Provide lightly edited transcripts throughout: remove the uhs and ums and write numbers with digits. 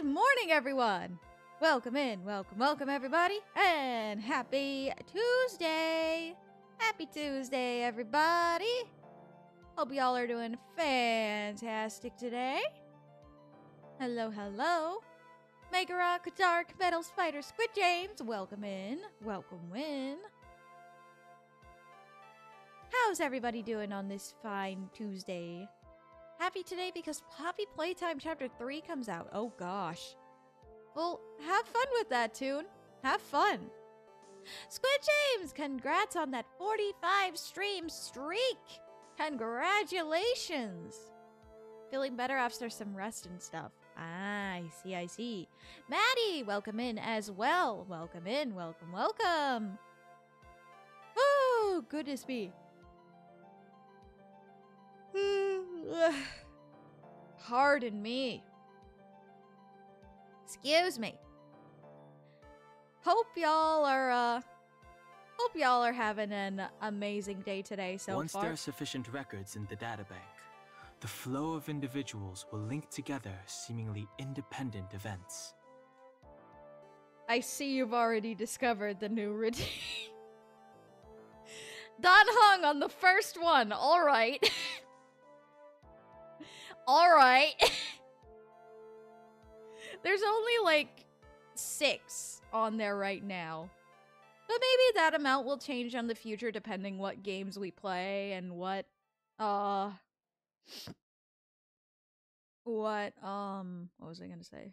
morning, everyone! Welcome in, welcome, everybody, and happy Tuesday! Happy Tuesday, everybody! Hope y'all are doing fantastic today. Hello, hello. Megara, Dark, Metal, Spider, Squid James, welcome in, welcome in. How's everybody doing on this fine Tuesday? Happy today because Poppy Playtime Chapter 3 comes out. Oh gosh. Well, have fun with that, Toon. Have fun. Squid James, congrats on that 45 stream streak. Congratulations. Feeling better after some rest and stuff. Ah, I see. Maddie, welcome in as well. Welcome in, welcome. Oh, goodness me. Pardon me. Excuse me. Hope y'all are having an amazing day today so far. Once there are sufficient records in the databank, the flow of individuals will link together seemingly independent events. I see you've already discovered the new routine. Don hung on the first one. All right. All right. There's only like 6 on there right now. But maybe that amount will change on the future depending what games we play and what was I gonna say?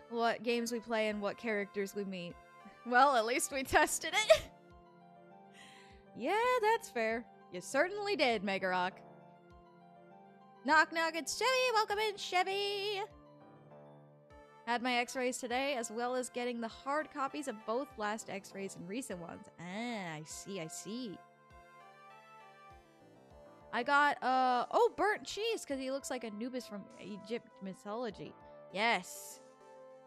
What games we play and what characters we meet. Well, at least we tested it. Yeah, that's fair. You certainly did, Megarock. Knock knock, it's Chevy! Welcome in, Chevy! Had my x-rays today, as well as getting the hard copies of both last x-rays and recent ones. Ah, I see. I got, burnt cheese, because he looks like Anubis from Egypt mythology. Yes.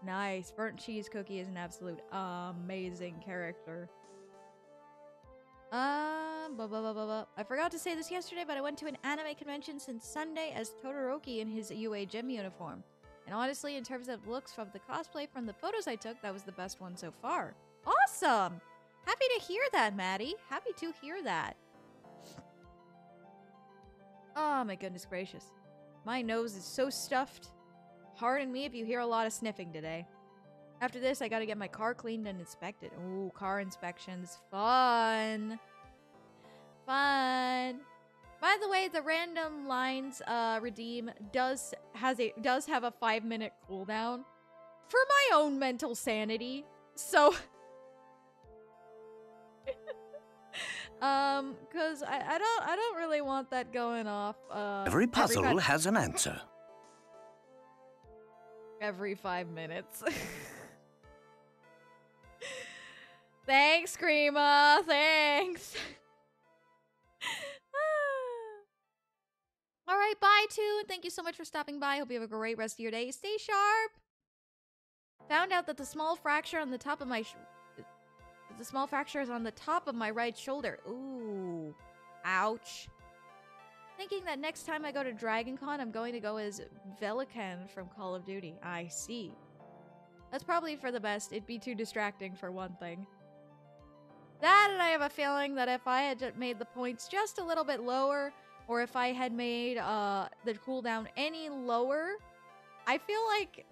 Nice. Burnt cheese cookie is an absolute amazing character. I forgot to say this yesterday, but I went to an anime convention since Sunday as Todoroki in his UA gym uniform. And honestly, in terms of looks from the cosplay from the photos I took, that was the best one so far. Awesome! Happy to hear that, Maddie. Happy to hear that. Oh my goodness gracious. My nose is so stuffed. Pardon me if you hear a lot of sniffing today. After this, I gotta get my car cleaned and inspected. Ooh, car inspections. Fun. Fun. By the way, the random lines redeem does have a 5-minute cooldown for my own mental sanity. So cuz I don't really want that going off every puzzle has an answer. Every 5 minutes. Thanks, Screama. Thanks. All right, bye, Toon. Thank you so much for stopping by. Hope you have a great rest of your day. Stay sharp. Found out that the small fracture on the top of my is on the top of my right shoulder. Ooh. Ouch. Thinking that next time I go to Dragon Con, I'm going to go as Velikan from Call of Duty. I see. That's probably for the best. It'd be too distracting for one thing. That, and I have a feeling that if I had made the points just a little bit lower, or if I had made the cooldown any lower, I feel like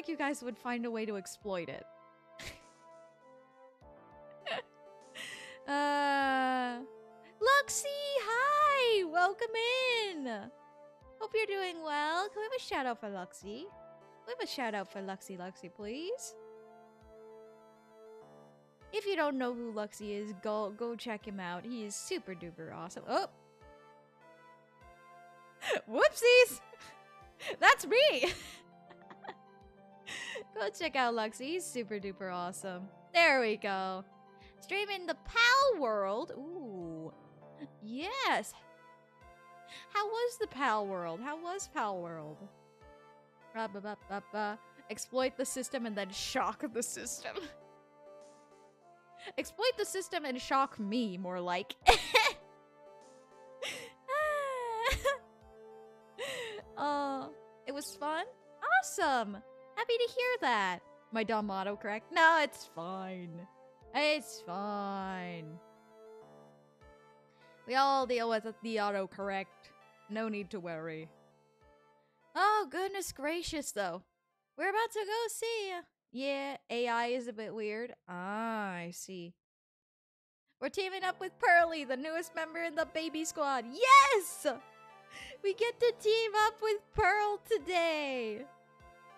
you guys would find a way to exploit it. Luxie, hi! Welcome in! Hope you're doing well. Can we have a shout out for Luxie? Can we have a shout out for Luxie, please? If you don't know who Luxie is, go check him out. He is super duper awesome. Oh! Whoopsies! That's me! Go check out Luxie. He's super duper awesome. There we go. Streaming the PAL world. Ooh. Yes. How was the PAL world? How was PAL world? Exploit the system and then shock the system. Exploit the system and shock me, more like. awesome! Happy to hear that. My dumb autocorrect. No, it's fine. It's fine. We all deal with the autocorrect. No need to worry. Oh, goodness gracious, though. We're about to go see. Yeah, AI is a bit weird. Ah, I see. We're teaming up with Pearly, the newest member in the baby squad. Yes! We get to team up with Pearl today.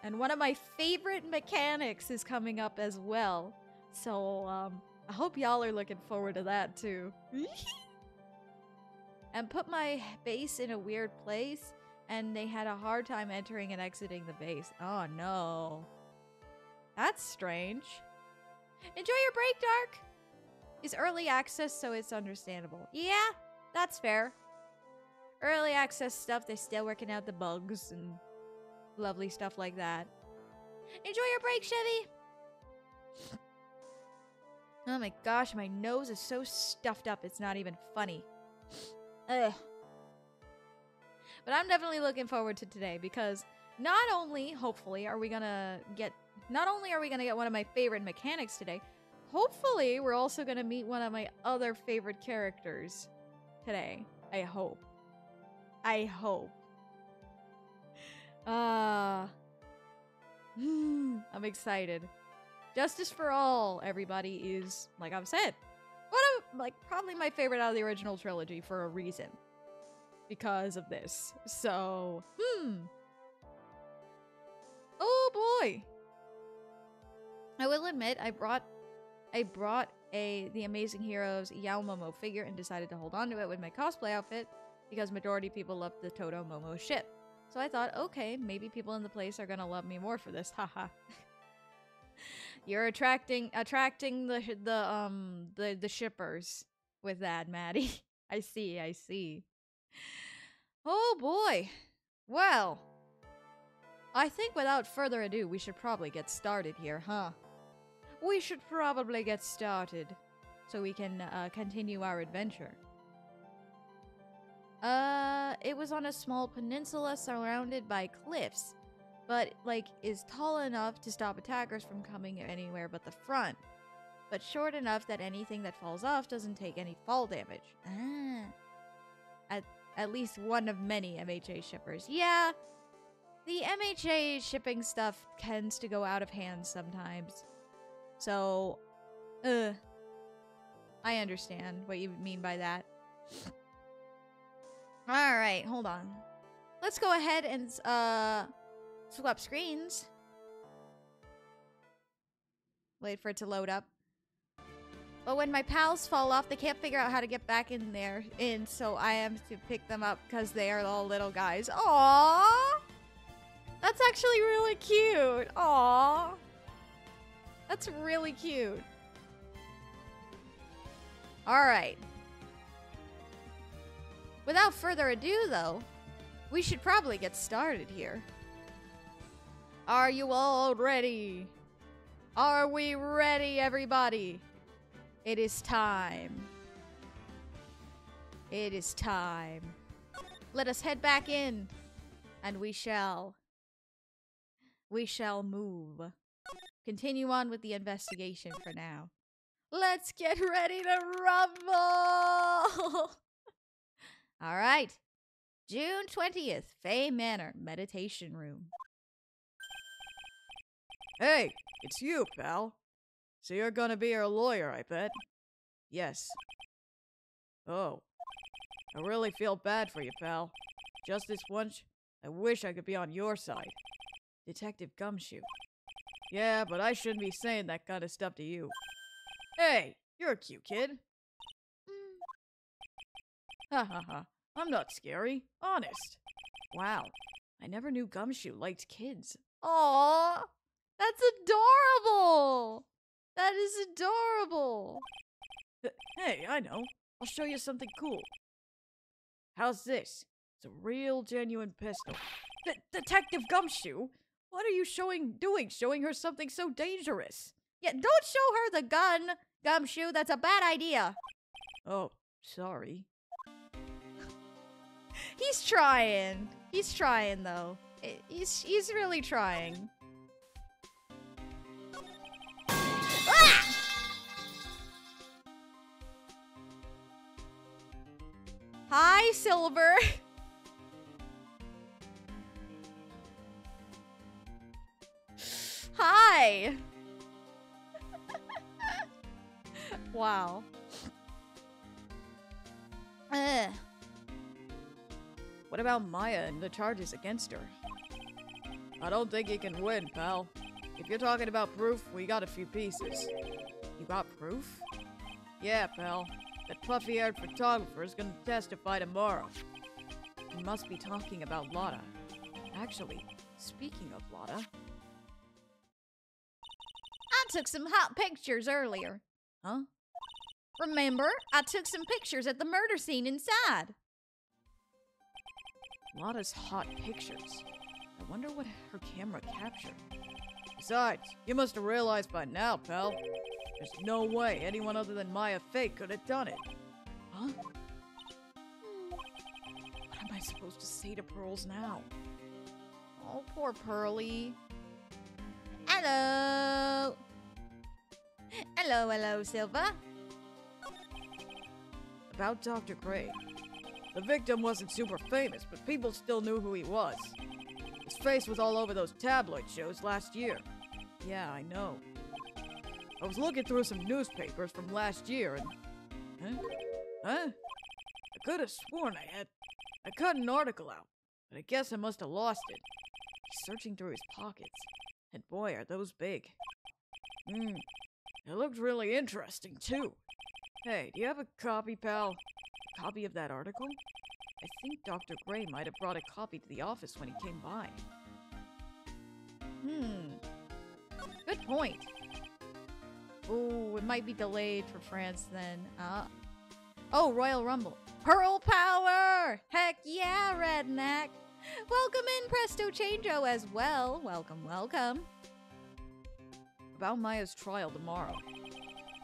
And one of my favorite mechanics is coming up as well. So, I hope y'all are looking forward to that too. And put my base in a weird place, and they had a hard time entering and exiting the base. Oh no. That's strange. Enjoy your break, Dark! It's early access, so it's understandable. Yeah, that's fair. Early access stuff, they're still working out the bugs and lovely stuff like that. Enjoy your break, Chevy! Oh my gosh, my nose is so stuffed up, it's not even funny. Ugh. But I'm definitely looking forward to today because not only, hopefully, are we gonna get one of my favorite mechanics today, hopefully we're also gonna meet one of my other favorite characters today. I hope. I hope. I'm excited. Justice for All, everybody, is, like I've said, probably my favorite out of the original trilogy for a reason. Because of this. So, oh boy. I will admit, I brought the Amazing Heroes Yao Momo figure and decided to hold on to it with my cosplay outfit because majority of people love the Toto Momo ship. So I thought, okay, maybe people in the place are gonna love me more for this. Haha. You're attracting the shippers with that, Maddie. I see. Oh boy. Well, I think without further ado, we should probably get started here, huh? We should probably get started so we can continue our adventure. It was on a small peninsula surrounded by cliffs, but, like, is tall enough to stop attackers from coming anywhere but the front, but short enough that anything that falls off doesn't take any fall damage. At least one of many MHA shippers. Yeah, the MHA shipping stuff tends to go out of hand sometimes. So, I understand what you mean by that. Alright, hold on. Let's go ahead and, swap screens. Wait for it to load up. But when my pals fall off, they can't figure out how to get back in there, so I am to pick them up because they are all little guys. Aww! That's actually really cute. Aww. That's really cute. Alright. Without further ado, though, we should probably get started here. Are you all ready? Are we ready, everybody? It is time. It is time. Let us head back in, and we shall move. Continue on with the investigation for now. Let's get ready to rumble! Alright. June 20th, Fae Manor, Meditation Room. Hey, it's you, pal. So you're gonna be our lawyer, I bet. Yes. Oh. I really feel bad for you, pal. Just this once, I wish I could be on your side. Detective Gumshoe. Yeah, but I shouldn't be saying that kind of stuff to you. Hey, you're a cute kid. Ha ha ha. I'm not scary. Honest. Wow. I never knew Gumshoe liked kids. Aww! That's adorable! That is adorable! Hey, I know. I'll show you something cool. How's this? It's a real genuine pistol. Detective Gumshoe? What are you doing? Showing her something so dangerous? Yeah, don't show her the gun, Gumshoe. That's a bad idea. Oh, sorry. He's trying. He's trying, though. He's really trying. Hi, Silver. Hi. Wow. What about Maya and the charges against her? I don't think he can win, pal. If you're talking about proof, we got a few pieces. You got proof? Yeah, pal. That puffy-haired photographer is gonna testify tomorrow. You must be talking about Lotta. Actually, speaking of Lotta... I took some hot pictures earlier. Huh? Remember? I took some pictures at the murder scene inside. Lotta's hot pictures. I wonder what her camera captured. Besides, you must have realized by now, pal. There's no way anyone other than Maya Fake could have done it. Huh? What am I supposed to say to Pearls now? Oh, poor Pearly. Hello. Hello, Silva. About Dr. Gray. The victim wasn't super famous, but people still knew who he was. His face was all over those tabloid shows last year. Yeah, I know. I was looking through some newspapers from last year and... Huh? I could have sworn I cut an article out, but I guess I must have lost it. He's searching through his pockets, and boy, are those big. It looked really interesting, too. Hey, do you have a copy, pal? Copy of that article? I think Dr. Gray might have brought a copy to the office when he came by. Good point. Ooh, it might be delayed for France then. Oh, Royal Rumble. Pearl Power! Heck yeah, Redneck! Welcome in, Presto Changeo, as well. Welcome, welcome. About Maya's trial tomorrow.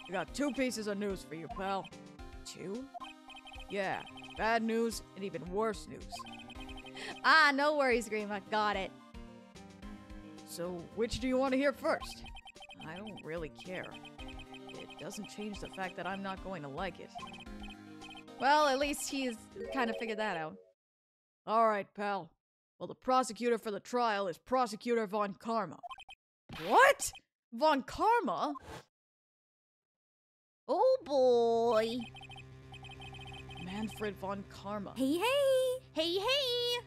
I got 2 pieces of news for you, pal. 2? Yeah, bad news and even worse news. No worries, Grima. Got it. So, which do you want to hear first? I don't really care. It doesn't change the fact that I'm not going to like it. Well, at least he's kind of figured that out. Alright, pal. Well, the prosecutor for the trial is Prosecutor Von Karma. What? Von Karma? Oh boy. Manfred Von Karma. Hey, hey! Hey, hey!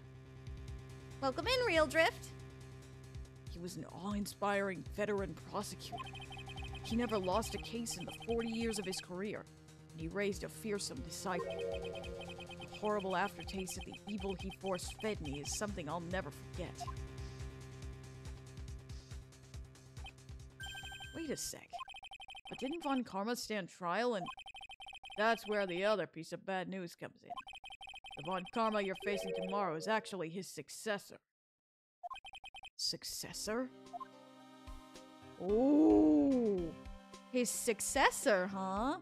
Welcome in, Real Drift. He was an awe-inspiring veteran prosecutor. He never lost a case in the 40 years of his career, and he raised a fearsome disciple. The horrible aftertaste of the evil he force-fed me is something I'll never forget. Wait a sec. But didn't Von Karma stand trial and... That's where the other piece of bad news comes in. The Von Karma you're facing tomorrow is actually his successor. Successor? Ooh. His successor, huh?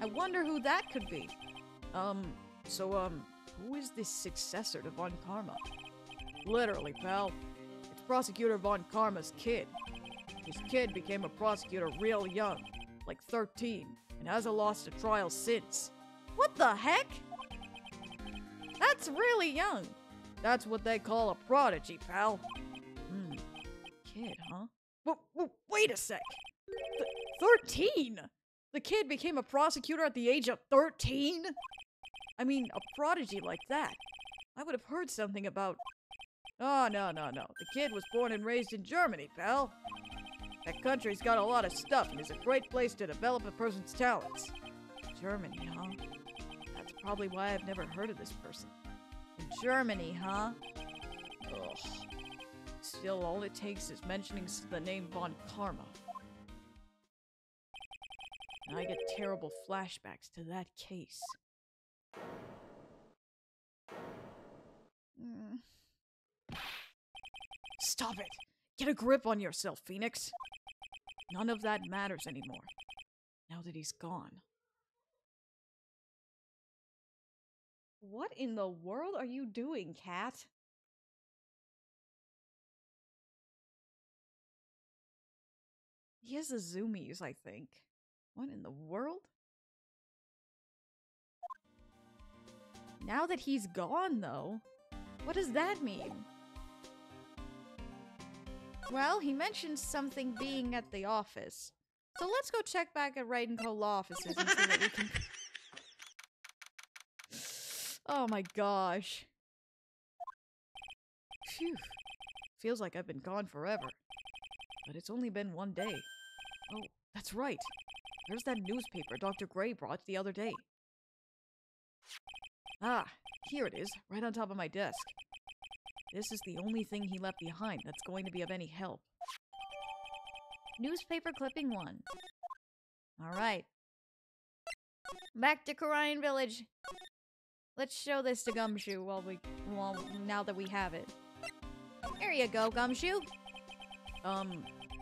I wonder who that could be. Who is this successor to Von Karma? Literally, pal. It's Prosecutor Von Karma's kid. His kid became a prosecutor real young, like 13, and hasn't lost a trial since. What the heck? That's really young. That's what they call a prodigy, pal. Kid, huh? Wait a sec. 13? The kid became a prosecutor at the age of 13? I mean, a prodigy like that. I would have heard something about... Oh, no. The kid was born and raised in Germany, pal. That country's got a lot of stuff and is a great place to develop a person's talents. Germany, huh? That's probably why I've never heard of this person. In Germany, huh? Ugh. Still, all it takes is mentioning the name Von Karma. And I get terrible flashbacks to that case. Stop it! Get a grip on yourself, Phoenix! None of that matters anymore, now that he's gone. What in the world are you doing, cat? He has the zoomies, I think. What in the world? Now that he's gone, though, what does that mean? Well, he mentioned something being at the office. So let's go check back at Raiden Co. law offices and see what we can... Oh my gosh. Phew. Feels like I've been gone forever. But it's only been one day. Oh, that's right. There's that newspaper Dr. Gray brought the other day. Ah, here it is, right on top of my desk. This is the only thing he left behind that's going to be of any help. Newspaper clipping 1. Alright. Back to Korian Village. Let's show this to Gumshoe now that we have it. Here you go, Gumshoe.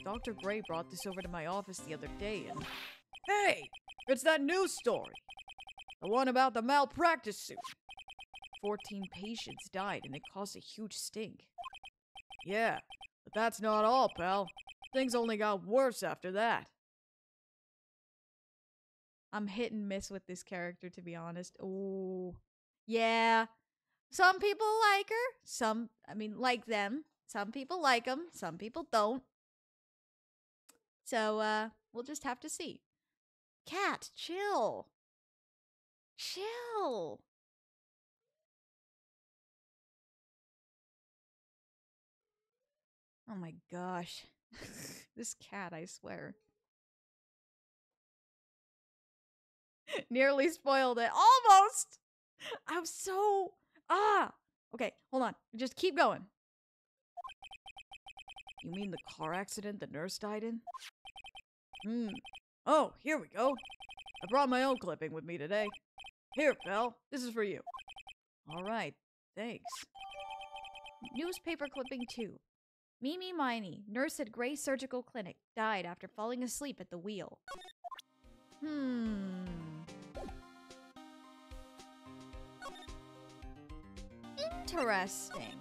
Dr. Gray brought this over to my office the other day and... Hey! It's that news story! The one about the malpractice suit. 14 patients died and it caused a huge stink. Yeah, but that's not all, pal. Things only got worse after that. I'm hit and miss with this character, to be honest. Ooh. Yeah. Some people like her. Like them. Some people like them. Some people don't. So, we'll just have to see. Cat, chill. Chill. Oh my gosh. This cat, I swear. Nearly spoiled it. Almost! I'm so... Okay, hold on. Just keep going. You mean the car accident the nurse died in? Oh, here we go. I brought my own clipping with me today. Here, pal. This is for you. Alright, thanks. Newspaper clipping 2. Mimi Miney, nurse at Gray Surgical Clinic, died after falling asleep at the wheel. Interesting.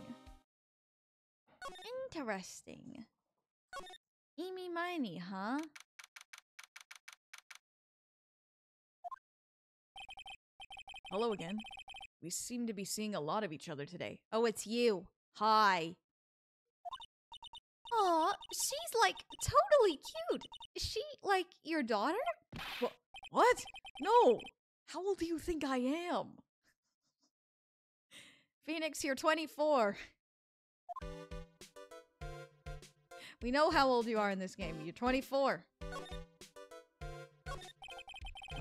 Interesting. Mimi Miney, huh? Hello again. We seem to be seeing a lot of each other today. Oh, it's you. Hi. Aw, she's, like, totally cute. Is she, like, your daughter? What? No! How old do you think I am? Phoenix, you're 24. We know how old you are in this game. You're 24. I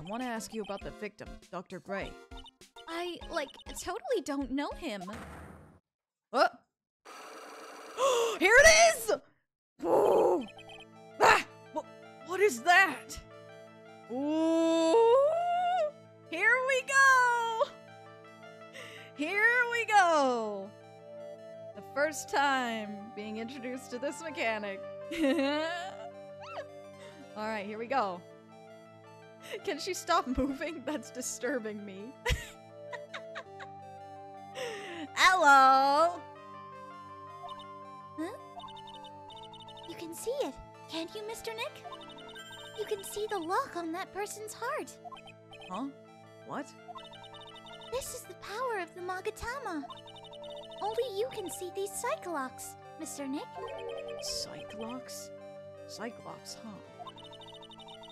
want to ask you about the victim, Dr. Gray. I, like, totally don't know him. What? Here it is! Ooh. Ah! What is that? Ooh! Here we go! Here we go! The first time being introduced to this mechanic. Alright, here we go. Can she stop moving? That's disturbing me. Hello! Huh? You can see it, can't you, Mr. Nick? You can see the lock on that person's heart. Huh? What? This is the power of the Magatama. Only you can see these Cyclocks, Mr. Nick. Cyclocks? Cyclocks, huh?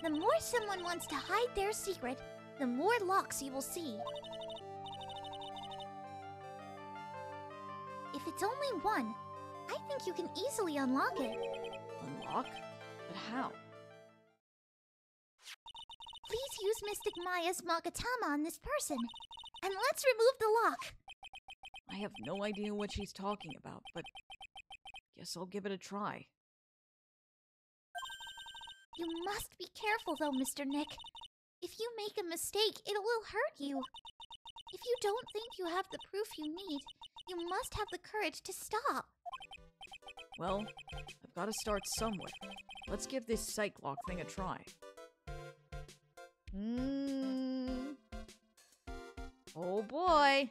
The more someone wants to hide their secret, the more locks you will see. If it's only one, I think you can easily unlock it. Unlock? But how? Please use Mystic Maya's Magatama on this person, and let's remove the lock. I have no idea what she's talking about, but guess I'll give it a try. You must be careful though, Mr. Nick. If you make a mistake, it will hurt you. If you don't think you have the proof you need, you must have the courage to stop. Well, I've got to start somewhere. Let's give this Cyclock thing a try. Oh boy.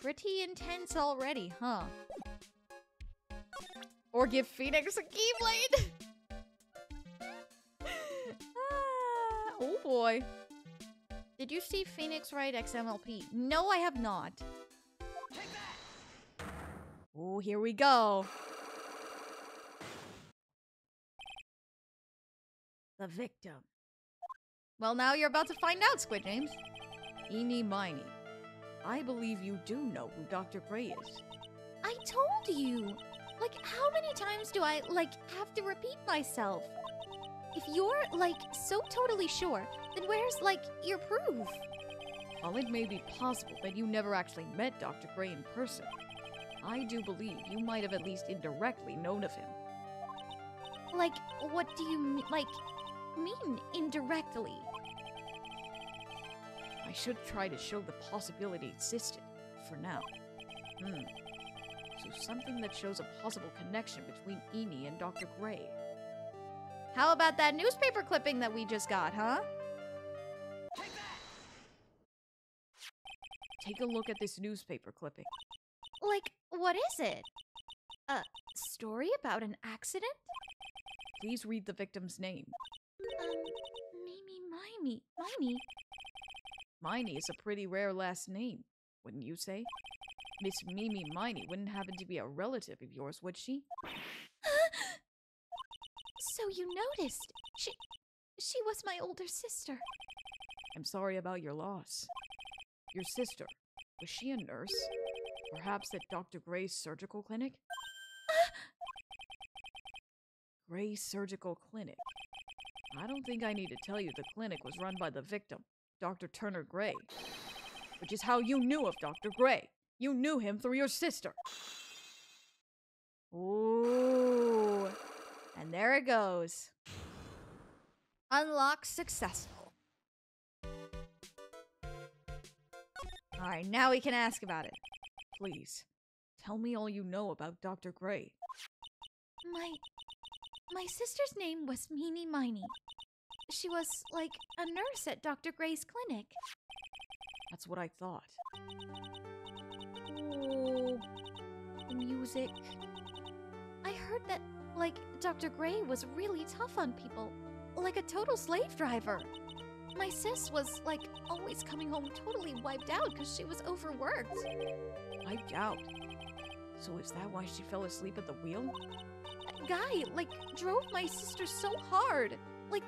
Pretty intense already, huh? Or give Phoenix a Keyblade. Oh boy. Did you see Phoenix Wright XMLP? No, I have not. Oh, here we go. The victim. Well, now you're about to find out, Squid James. Eeny Miny. I believe you do know who Dr. Gray is. I told you! Like, how many times do I, like, have to repeat myself? If you're, like, so totally sure, then where's, like, your proof? While it may be possible that you never actually met Dr. Gray in person, I do believe you might have at least indirectly known of him. Like, what do you mean indirectly? I should try to show the possibility existed, for now. So something that shows a possible connection between Eeny and Dr. Gray. How about that newspaper clipping that we just got, huh? Take a look at this newspaper clipping. Like, what is it? A story about an accident? Please read the victim's name. Mimey. Miney is a pretty rare last name, wouldn't you say? Miss Mimi Miney wouldn't happen to be a relative of yours, would she? So you noticed. She was my older sister. I'm sorry about your loss. Your sister, was she a nurse? Perhaps at Dr. Gray's surgical clinic? Gray's surgical clinic. I don't think I need to tell you the clinic was run by the victim, Dr. Turner Gray. Which is how you knew of Dr. Gray. You knew him through your sister. Ooh. And there it goes. Unlock successful. Alright, now we can ask about it. Please, tell me all you know about Dr. Gray. My sister's name was Meeny Miney. She was, like, a nurse at Dr. Gray's clinic. That's what I thought. Oh, the music. I heard that, like, Dr. Gray was really tough on people. Like a total slave driver. My sis was, like, always coming home totally wiped out because she was overworked. Wiped out? So is that why she fell asleep at the wheel? That guy, like, drove my sister so hard. Like,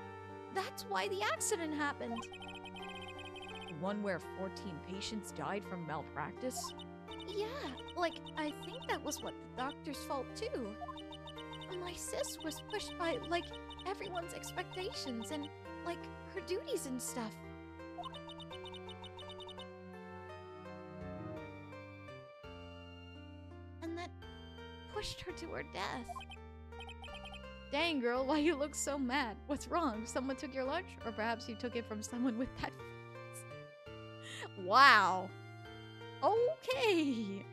that's why the accident happened. The one where 14 patients died from malpractice? Yeah, like, I think that was what the doctor's fault, too. My sis was pushed by, like, everyone's expectations and, like, her duties and stuff. And that pushed her to her death. Dang, girl, why you look so mad? What's wrong? Someone took your lunch? Or perhaps you took it from someone with that face? Wow. Okay.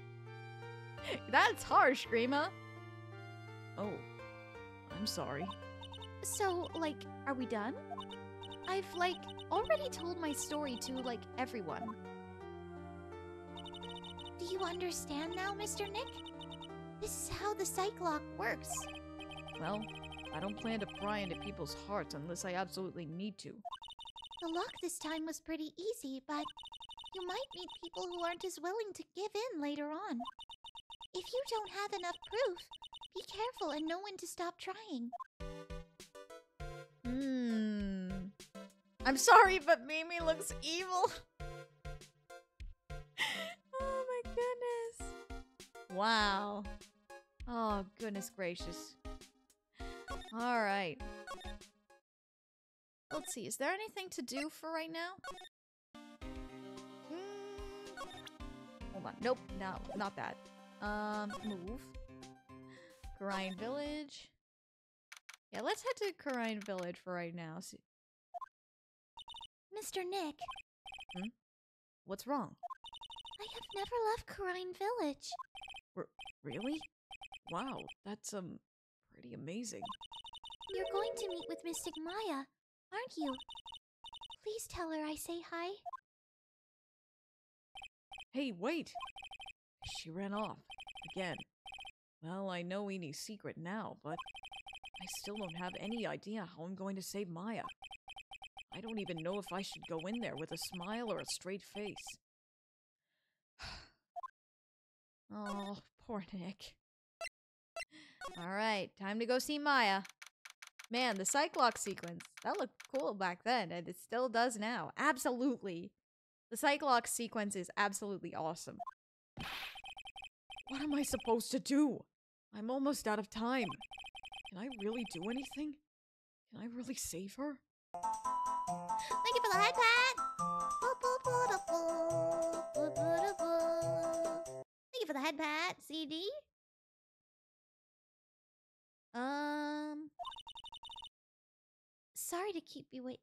That's harsh, Grima. Oh, I'm sorry. So, like, are we done? I've, like, already told my story to, like, everyone. Do you understand now, Mr. Nick? This is how the psych lock works. Well, I don't plan to pry into people's hearts unless I absolutely need to. The lock this time was pretty easy, but you might meet people who aren't as willing to give in later on. If you don't have enough proof, be careful and know when to stop trying. I'm sorry, but Mimi looks evil. Oh my goodness. Wow. Oh, goodness gracious. Alright. Let's see, is there anything to do for right now? Hold on. Nope, no, not that. Move. Karine Village. Yeah, let's head to Karine Village for right now. See. Mr. Nick. What's wrong? I have never left Karine Village. Really? Wow, that's, pretty amazing. You're going to meet with Mystic Maya, aren't you? Please tell her I say hi. Hey, wait! She ran off. Again. Well, I know Enie's secret now, but I still don't have any idea how I'm going to save Maya. I don't even know if I should go in there with a smile or a straight face. Oh, poor Nick. Alright, time to go see Maya. Man, the Cyclops sequence, that looked cool back then, and it still does now. Absolutely. The Cyclops sequence is absolutely awesome. What am I supposed to do? I'm almost out of time. Can I really do anything? Can I really save her? Thank you for the iPad. Thank you for the headpad, CD. Sorry to keep you waiting.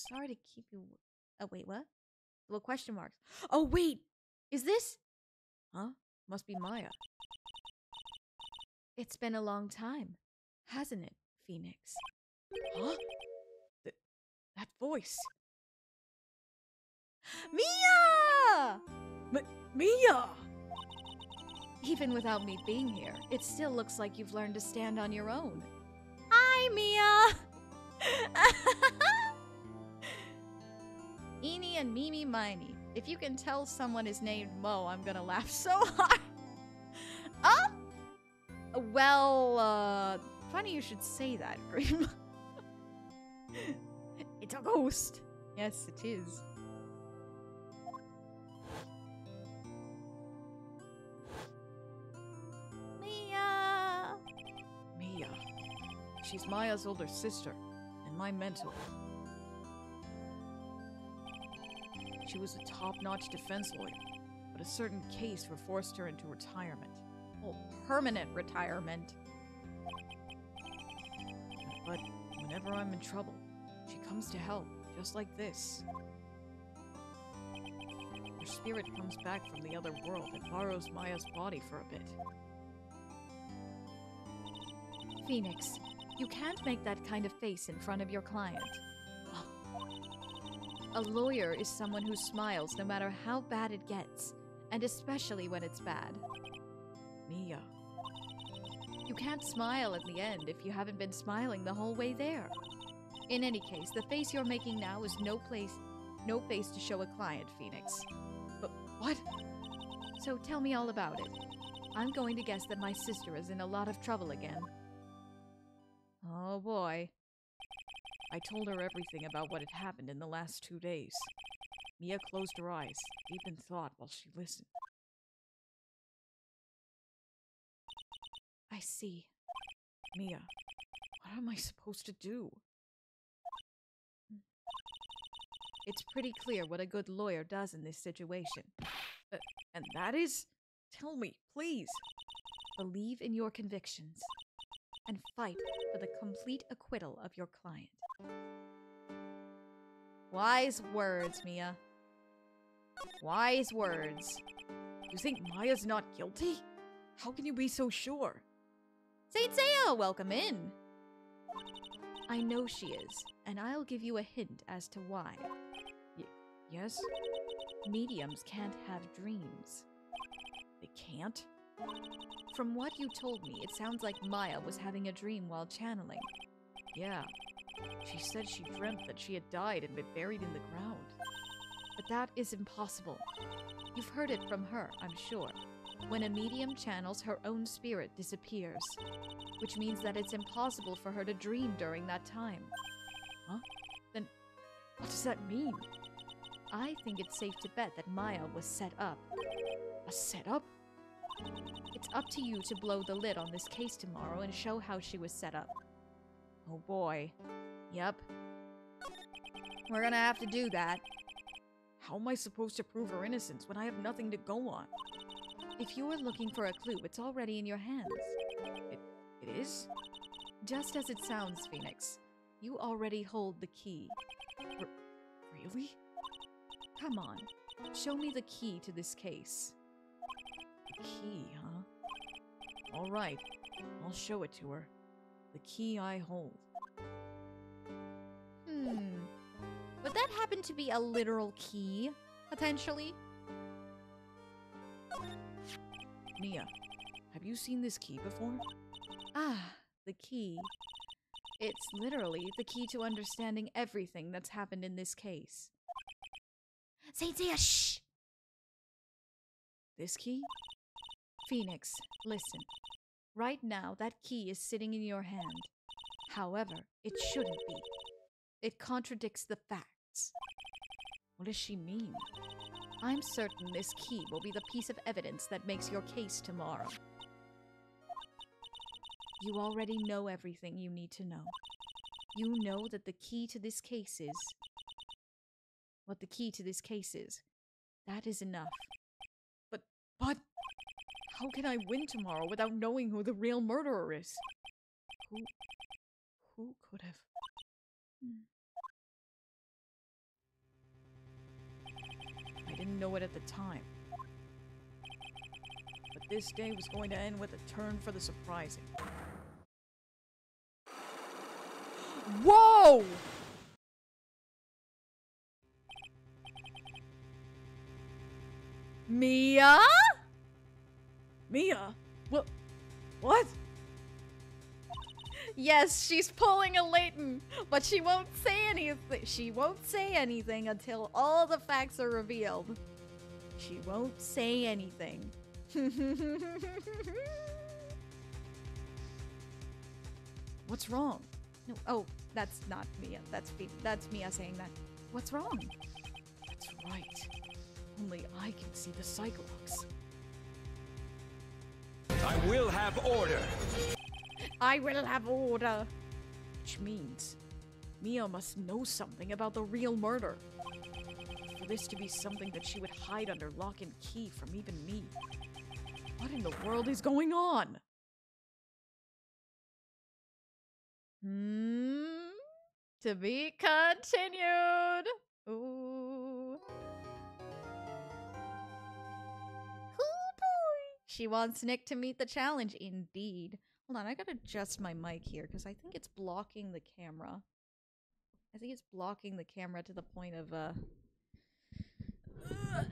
Sorry to keep you... Oh, wait, what? Well, question marks. Oh, wait! Is this... Huh? Must be Maya. It's been a long time, hasn't it, Phoenix? Huh? That voice. Mia! Mia! Even without me being here, it still looks like you've learned to stand on your own. Hi, Mia! Eenie and Mimi Miney. If you can tell someone is named Mo, I'm gonna laugh so hard. Oh! Well, funny you should say that, Grim. It's a ghost. Yes, it is. Mia! Mia. She's Maya's older sister, and my mentor. She was a top-notch defense lawyer, but a certain case forced her into retirement. Oh, permanent retirement. But whenever I'm in trouble, she comes to help, just like this. Her spirit comes back from the other world and borrows Maya's body for a bit. Phoenix, you can't make that kind of face in front of your client. A lawyer is someone who smiles no matter how bad it gets, and especially when it's bad. Mia. You can't smile at the end if you haven't been smiling the whole way there. In any case, the face you're making now is no face to show a client, Phoenix. But what? So tell me all about it. I'm going to guess that my sister is in a lot of trouble again. Oh boy. I told her everything about what had happened in the last 2 days. Mia closed her eyes, deep in thought while she listened. I see. Mia, what am I supposed to do? It's pretty clear what a good lawyer does in this situation. And that is? Tell me, please. Believe in your convictions and fight for the complete acquittal of your client. Wise words, Mia. Wise words. You think Maya's not guilty? How can you be so sure? Saint Seiya, welcome in. I know she is, and I'll give you a hint as to why. Yes? Mediums can't have dreams. They can't? From what you told me, it sounds like Maya was having a dream while channeling. Yeah. She said she dreamt that she had died and been buried in the ground. But that is impossible. You've heard it from her, I'm sure. When a medium channels, her own spirit disappears, which means that it's impossible for her to dream during that time. Huh? Then what does that mean? I think it's safe to bet that Maya was set up. A setup? It's up to you to blow the lid on this case tomorrow and show how she was set up. Oh boy. Yep. We're gonna have to do that. How am I supposed to prove her innocence when I have nothing to go on? If you are looking for a clue, it's already in your hands. It is? Just as it sounds, Phoenix. You already hold the key. Really? Come on. Show me the key to this case. The key, huh? All right. I'll show it to her. The key I hold. Would that happen to be a literal key, potentially? Mia, have you seen this key before? Ah, the key. It's literally the key to understanding everything that's happened in this case. Saint Seiya, shh! This key? Phoenix, listen. Right now, that key is sitting in your hand. However, it shouldn't be. It contradicts the facts. What does she mean? I'm certain this key will be the piece of evidence that makes your case tomorrow. You already know everything you need to know. You know that the key to this case is... what the key to this case is. That is enough. But... how can I win tomorrow without knowing who the real murderer is? Who could have... I didn't know it at the time. But this day was going to end with a turn for the surprising. Whoa! Mia? Mia? What? Yes, she's pulling a Leighton, but she won't say anything. She won't say anything until all the facts are revealed. She won't say anything. What's wrong? No, oh, that's not Mia. That's Mia saying that. What's wrong? That's right. Only I can see the Cyclops. I will have order. I will have order. Which means Mia must know something about the real murder. For this to be something that she would hide under lock and key from even me. What in the world is going on? To be continued. Ooh. Cool boy. She wants Nick to meet the challenge. Indeed. Hold on, I gotta adjust my mic here because I think it's blocking the camera. I think it's blocking the camera to the point of,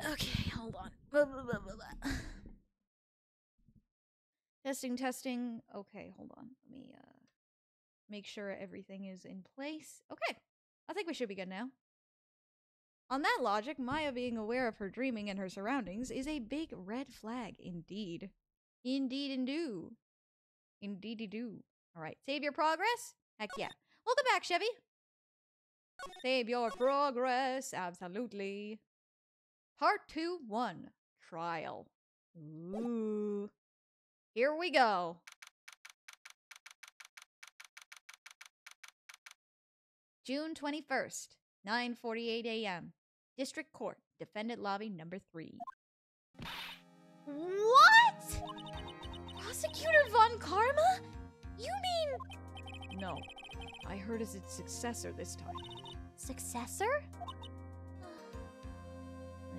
okay, hold on. Testing. Okay, hold on. Let me, make sure everything is in place. Okay, I think we should be good now. On that logic, Maya being aware of her dreaming and her surroundings is a big red flag indeed. Indeed-and-do. Indeedy-do. Alright, save your progress? Heck yeah. Welcome back, Chevy. Save your progress, absolutely. Part 2-1. Trial. Ooh. Here we go. June 21st, 9:48 a.m. District Court, Defendant Lobby number 3. What? Prosecutor Von Karma? You mean... No. I heard as its successor this time. Successor?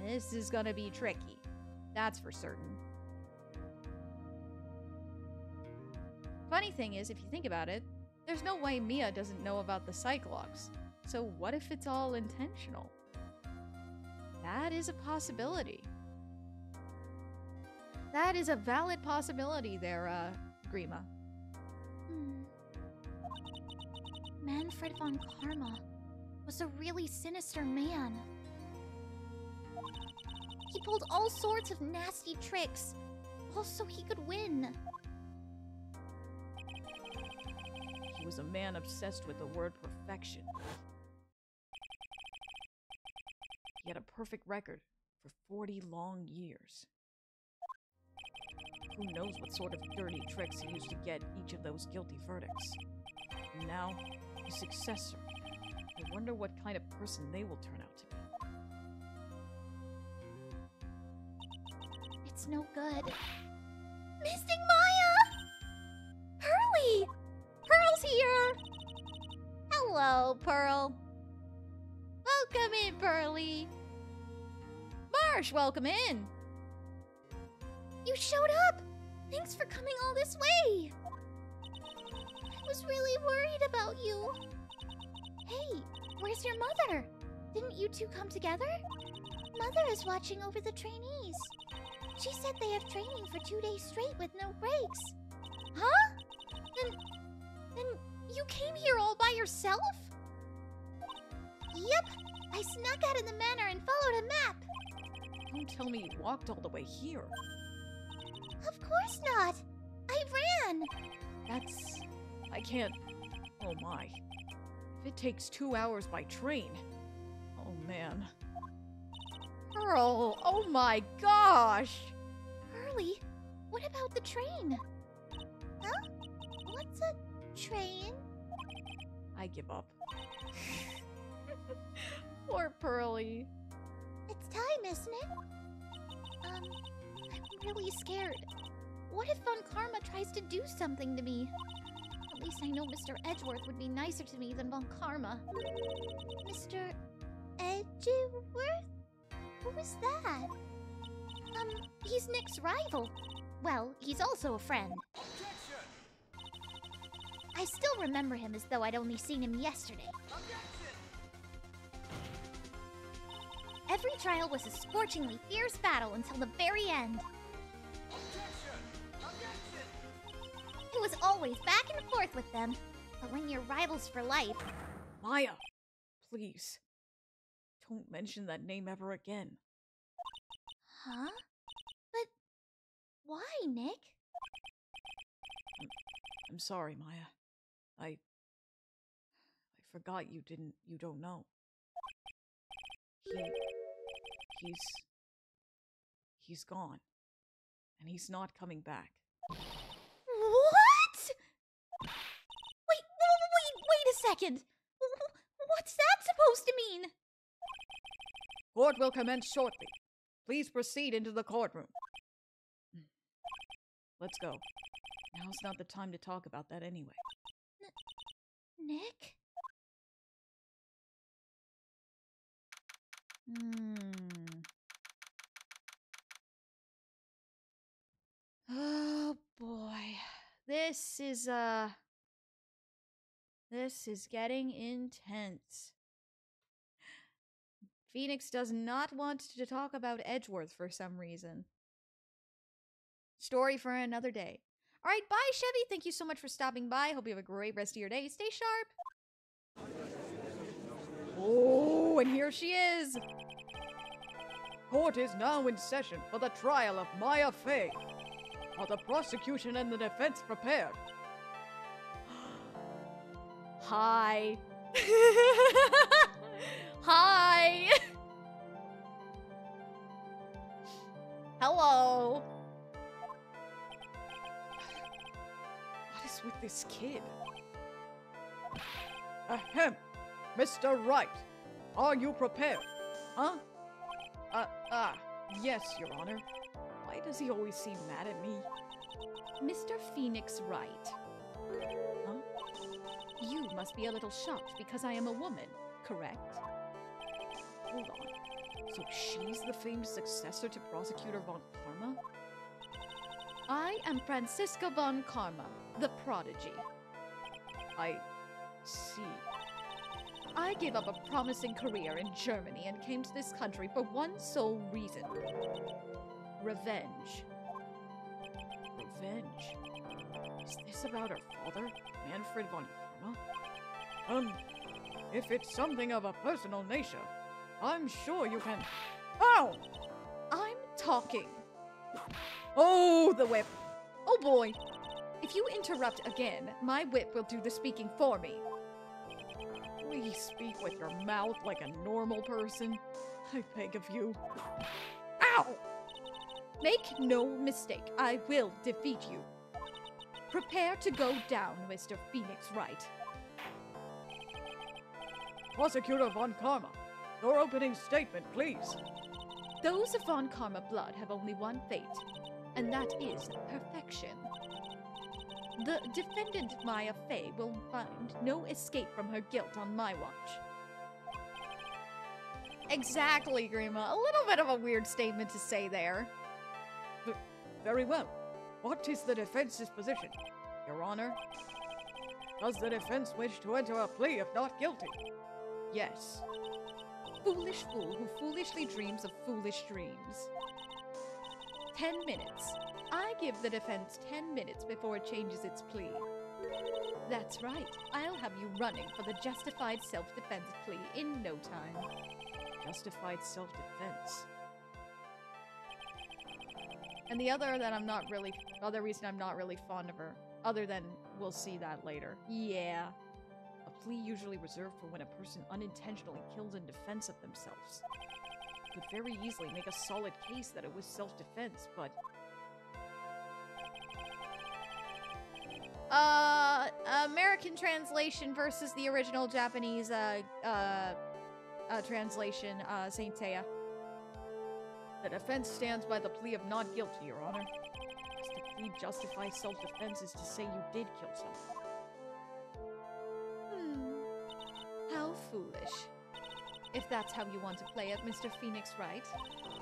This is gonna be tricky. That's for certain. Funny thing is, if you think about it, there's no way Mia doesn't know about the Cyclops. So what if it's all intentional? That is a possibility. That is a valid possibility there, Grima. Manfred von Karma was a really sinister man. He pulled all sorts of nasty tricks, all so he could win. He was a man obsessed with the word perfection. He had a perfect record for 40 long years. Who knows what sort of dirty tricks he used to get each of those guilty verdicts. And now, his successor. I wonder what kind of person they will turn out to be. It's no good. Mystic Maya! Pearly! Pearl's here! Hello, Pearl. Welcome in, Pearly. Marsh, welcome in. You showed up! Thanks for coming all this way! I was really worried about you. Hey, where's your mother? Didn't you two come together? Mother is watching over the trainees. She said they have training for 2 days straight with no breaks. Huh? Then you came here all by yourself? Yep. I snuck out of the manor and followed a map. Don't tell me you walked all the way here. Of course not. I ran. I can't. Oh my. If it takes 2 hours by train. Oh man. Pearl, oh my gosh! Hurley, what about the train? Huh? What's a train? I give up. Poor Pearly. It's time, isn't it? I'm really scared. What if Von Karma tries to do something to me? At least I know Mr. Edgeworth would be nicer to me than Von Karma. Mr. Edgeworth? Who is that? He's Nick's rival. Well, he's also a friend. I still remember him as though I'd only seen him yesterday. Every trial was a scorchingly fierce battle until the very end. It was always back and forth with them. But when you're rivals for life... Maya, please. Don't mention that name ever again. Huh? But why, Nick? I'm sorry, Maya. I forgot you don't know. He's gone. And he's not coming back. What? Wait a second. What's that supposed to mean? Court will commence shortly. Please proceed into the courtroom. Let's go. Now's not the time to talk about that anyway. Nick? Oh boy. This is getting intense. Phoenix does not want to talk about Edgeworth for some reason. Story for another day. Alright, bye Chevy. Thank you so much for stopping by. Hope you have a great rest of your day. Stay sharp. Oh, and here she is. Court is now in session for the trial of Maya Fey. Are the prosecution and the defense prepared? Hi. Hi. Hello. What is with this kid? Ahem. Mr. Wright, are you prepared? Huh? Yes, Your Honor. Why does he always seem mad at me? Mr. Phoenix Wright. Huh? You must be a little shocked because I am a woman, correct? Hold on. So she's the famed successor to Prosecutor Von Karma? I am Francisca Von Karma, the prodigy. I see. I gave up a promising career in Germany and came to this country for one sole reason. Revenge. Revenge? Is this about her father, Manfred Von Karma? If it's something of a personal nature, I'm sure you can... Ow! I'm talking. Oh, the whip! Oh boy. If you interrupt again, my whip will do the speaking for me. Please speak with your mouth like a normal person. I beg of you. Ow! Make no mistake, I will defeat you. Prepare to go down, Mr. Phoenix Wright. Prosecutor Von Karma, your opening statement, please. Those of Von Karma blood have only one fate, and that is perfection. The defendant, Maya Fey, will find no escape from her guilt on my watch. Exactly, Grima. A little bit of a weird statement to say there. Very well. What is the defense's position, Your Honor? Does the defense wish to enter a plea if not guilty? Yes. Foolish fool who foolishly dreams of foolish dreams. 10 minutes. I give the defense 10 minutes before it changes its plea. That's right. I'll have you running for the justified self-defense plea in no time. Justified self-defense. And the other reason I'm not really fond of her, other than we'll see that later. Yeah. A plea usually reserved for when a person unintentionally kills in defense of themselves. Could very easily make a solid case that it was self-defense, but... American translation versus the original Japanese, translation, Saint Seiya. The defense stands by the plea of not guilty, Your Honor. Because to plead justify self-defense is to say you did kill someone. How foolish. If that's how you want to play it, Mr. Phoenix Wright,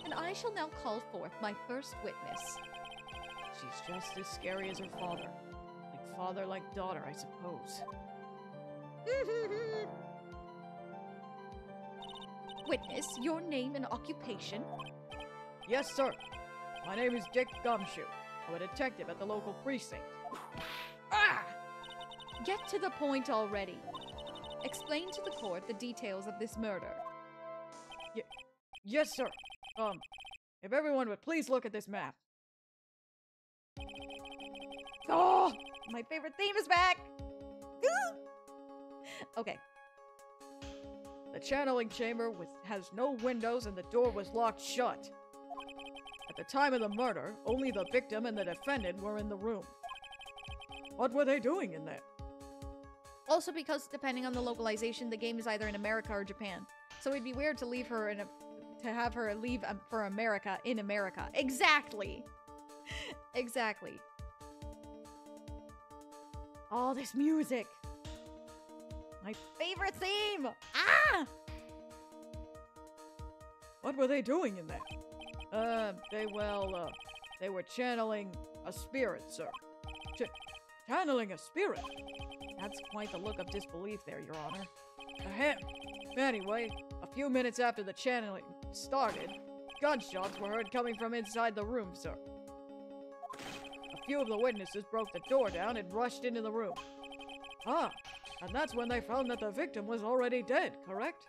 then I shall now call forth my first witness. She's just as scary as her father. Like father, like daughter, I suppose. Witness, your name and occupation? Yes, sir. My name is Dick Gumshoe. I'm a detective at the local precinct. Ah! Get to the point already. Explain to the court the details of this murder. Yes, sir. If everyone would please look at this map. Oh! My favorite theme is back! Okay. The channeling chamber has no windows and the door was locked shut. At the time of the murder, only the victim and the defendant were in the room. What were they doing in there? Also because, depending on the localization, the game is either in America or Japan. So it'd be weird to leave her to have her leave for America in America. Exactly! Exactly. All this music! My favorite theme! Ah! What were they doing in there? They were channeling a spirit, sir. Channeling a spirit? That's quite the look of disbelief there, Your Honor. Ahem. Anyway, a few minutes after the channeling started, gunshots were heard coming from inside the room, sir. A few of the witnesses broke the door down and rushed into the room. Ah, and that's when they found that the victim was already dead, correct?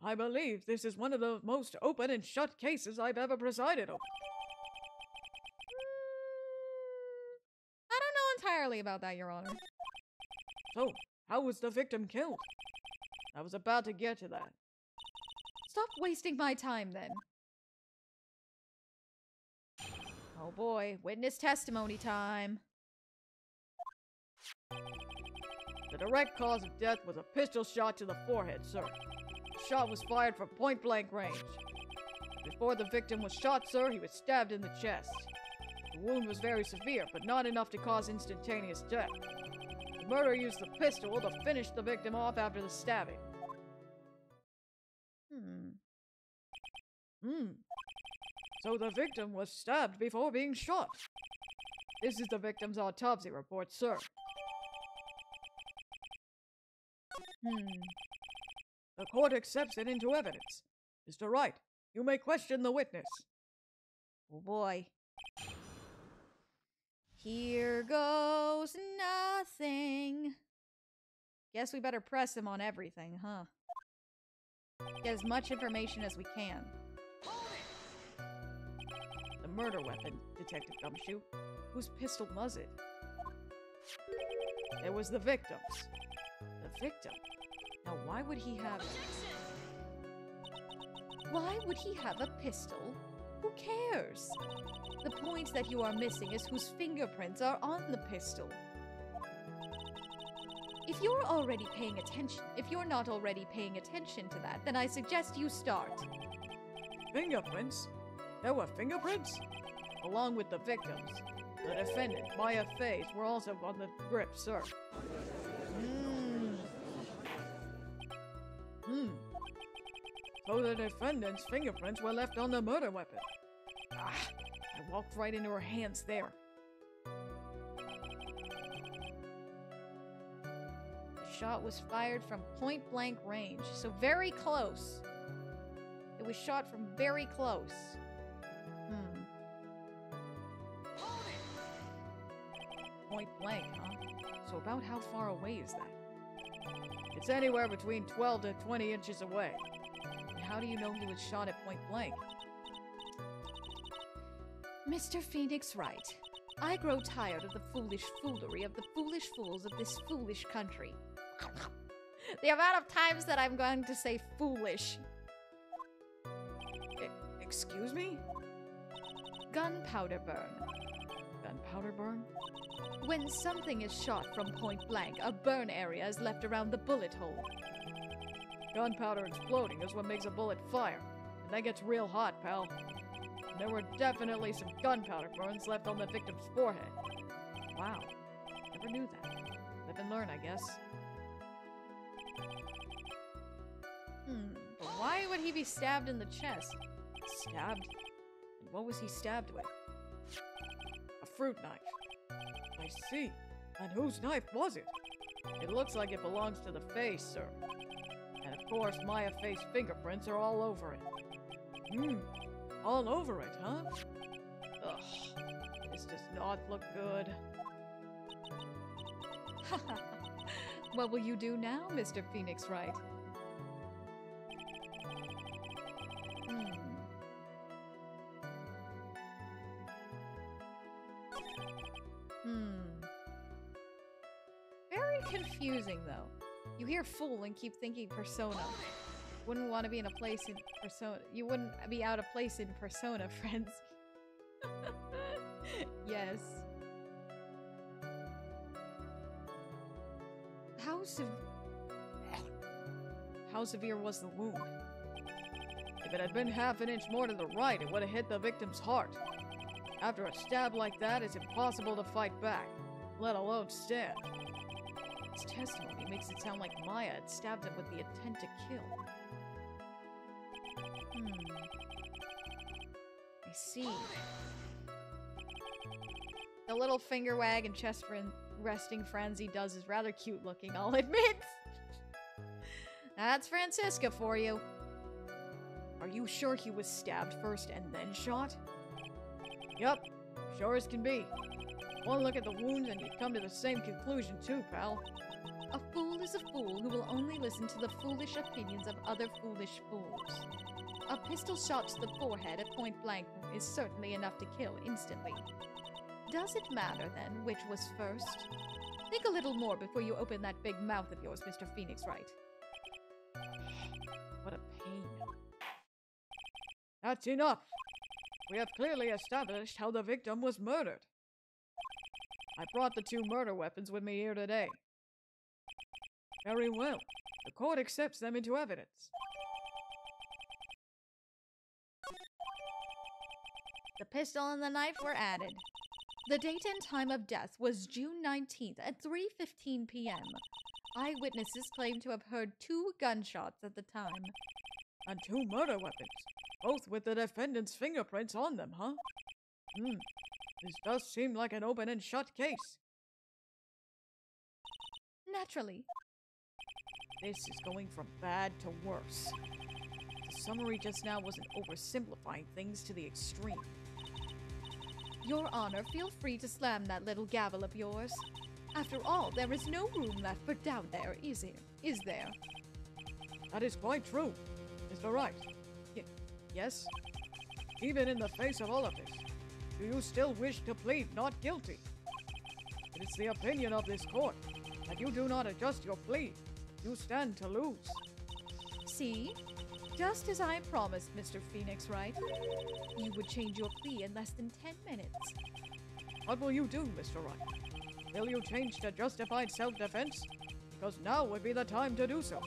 I believe this is one of the most open and shut cases I've ever presided over. I don't know entirely about that, Your Honor. So, how was the victim killed? I was about to get to that. Stop wasting my time, then. Oh boy, witness testimony time. The direct cause of death was a pistol shot to the forehead, sir. The shot was fired from point-blank range. Before the victim was shot, sir, he was stabbed in the chest. The wound was very severe, but not enough to cause instantaneous death. The murderer used the pistol to finish the victim off after the stabbing. So the victim was stabbed before being shot. This is the victim's autopsy report, sir. The court accepts it into evidence. Mr. Wright, you may question the witness. Oh boy. Here goes nothing. Guess we better press him on everything, huh? Get as much information as we can. The murder weapon, Detective Gumshoe. Whose pistol was it? It was the victim's. The victim? Now why would he have... Why would he have a pistol? Who cares? The point that you are missing is whose fingerprints are on the pistol. If you're not already paying attention to that, then I suggest you start. Fingerprints? There were fingerprints? Along with the victims. The defendant, Maya Faye's, were also on the grip, sir. So the defendant's fingerprints were left on the murder weapon. Ah, I walked right into her hands there. The shot was fired from point-blank range, so very close. It was shot from very close. Point blank, huh? So about how far away is that? It's anywhere between 12 to 20 inches away. And how do you know he was shot at point blank? Mr. Phoenix Wright, I grow tired of the foolish foolery of the foolish fools of this foolish country. The amount of times that I'm going to say foolish. Excuse me? Gunpowder burn. Gunpowder burn? When something is shot from point blank, a burn area is left around the bullet hole. Gunpowder exploding is what makes a bullet fire. And that gets real hot, pal. And there were definitely some gunpowder burns left on the victim's forehead. Wow. Never knew that. Live and learn, I guess. But why would he be stabbed in the chest? Stabbed? And what was he stabbed with? A fruit knife. I see. And whose knife was it? It looks like it belongs to the face, sir. And of course, Maya face fingerprints are all over it. All over it, huh? Ugh. This does not look good. What will you do now, Mr. Phoenix Wright? Very confusing, though. You hear fool and keep thinking persona. Wouldn't want to be in a place in persona. You wouldn't be out of place in persona, friends. Yes. How severe was the wound? If it had been half an inch more to the right, it would have hit the victim's heart. After a stab like that, it's impossible to fight back, let alone stand. His testimony makes it sound like Maya had stabbed him with the intent to kill. I see. The little finger wag and chest resting frenzy does is rather cute looking, I'll admit. That's Francisca for you. Are you sure he was stabbed first and then shot? Yup, sure as can be. One look at the wounds and you'd come to the same conclusion too, pal. A fool is a fool who will only listen to the foolish opinions of other foolish fools. A pistol shot to the forehead at point blank is certainly enough to kill instantly. Does it matter, then, which was first? Think a little more before you open that big mouth of yours, Mr. Phoenix Wright. What a pain. That's enough! We have clearly established how the victim was murdered. I brought the 2 murder weapons with me here today. Very well. The court accepts them into evidence. The pistol and the knife were added. The date and time of death was June 19th at 3:15 p.m. Eyewitnesses claim to have heard 2 gunshots at the time. And 2 murder weapons, both with the defendant's fingerprints on them, huh? This does seem like an open and shut case. Naturally. This is going from bad to worse. The summary just now wasn't oversimplifying things to the extreme. Your Honor, feel free to slam that little gavel of yours. After all, there is no room left for doubt there, is there? That is quite true, Mr. Wright. Yes? Even in the face of all of this, do you still wish to plead not guilty? It is the opinion of this court that you do not adjust your plea. You stand to lose. See? Just as I promised, Mr. Phoenix Wright. You would change your plea in less than 10 minutes. What will you do, Mr. Wright? Will you change to justified self-defense? Because now would be the time to do so.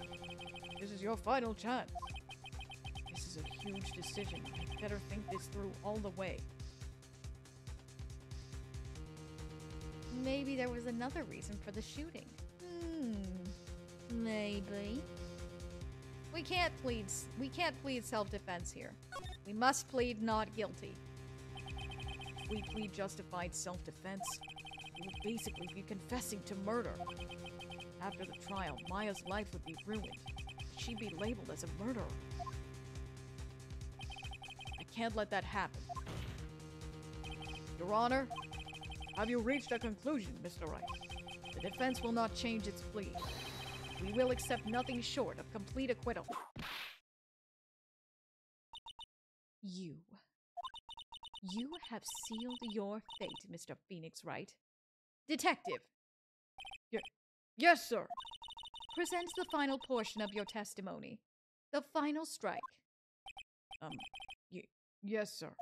This is your final chance. This is a huge decision. I'd better think this through all the way. Maybe there was another reason for the shooting. Maybe. We can't plead self-defense here. We must plead not guilty. If we plead justified self-defense, we would basically be confessing to murder. After the trial, Maya's life would be ruined. She'd be labeled as a murderer. I can't let that happen. Your Honor, have you reached a conclusion, Mr. Wright? The defense will not change its plea. We will accept nothing short of complete acquittal. You have sealed your fate, Mr. Phoenix Wright. Detective, Yes, sir. present the final portion of your testimony. The final strike. Yes, sir.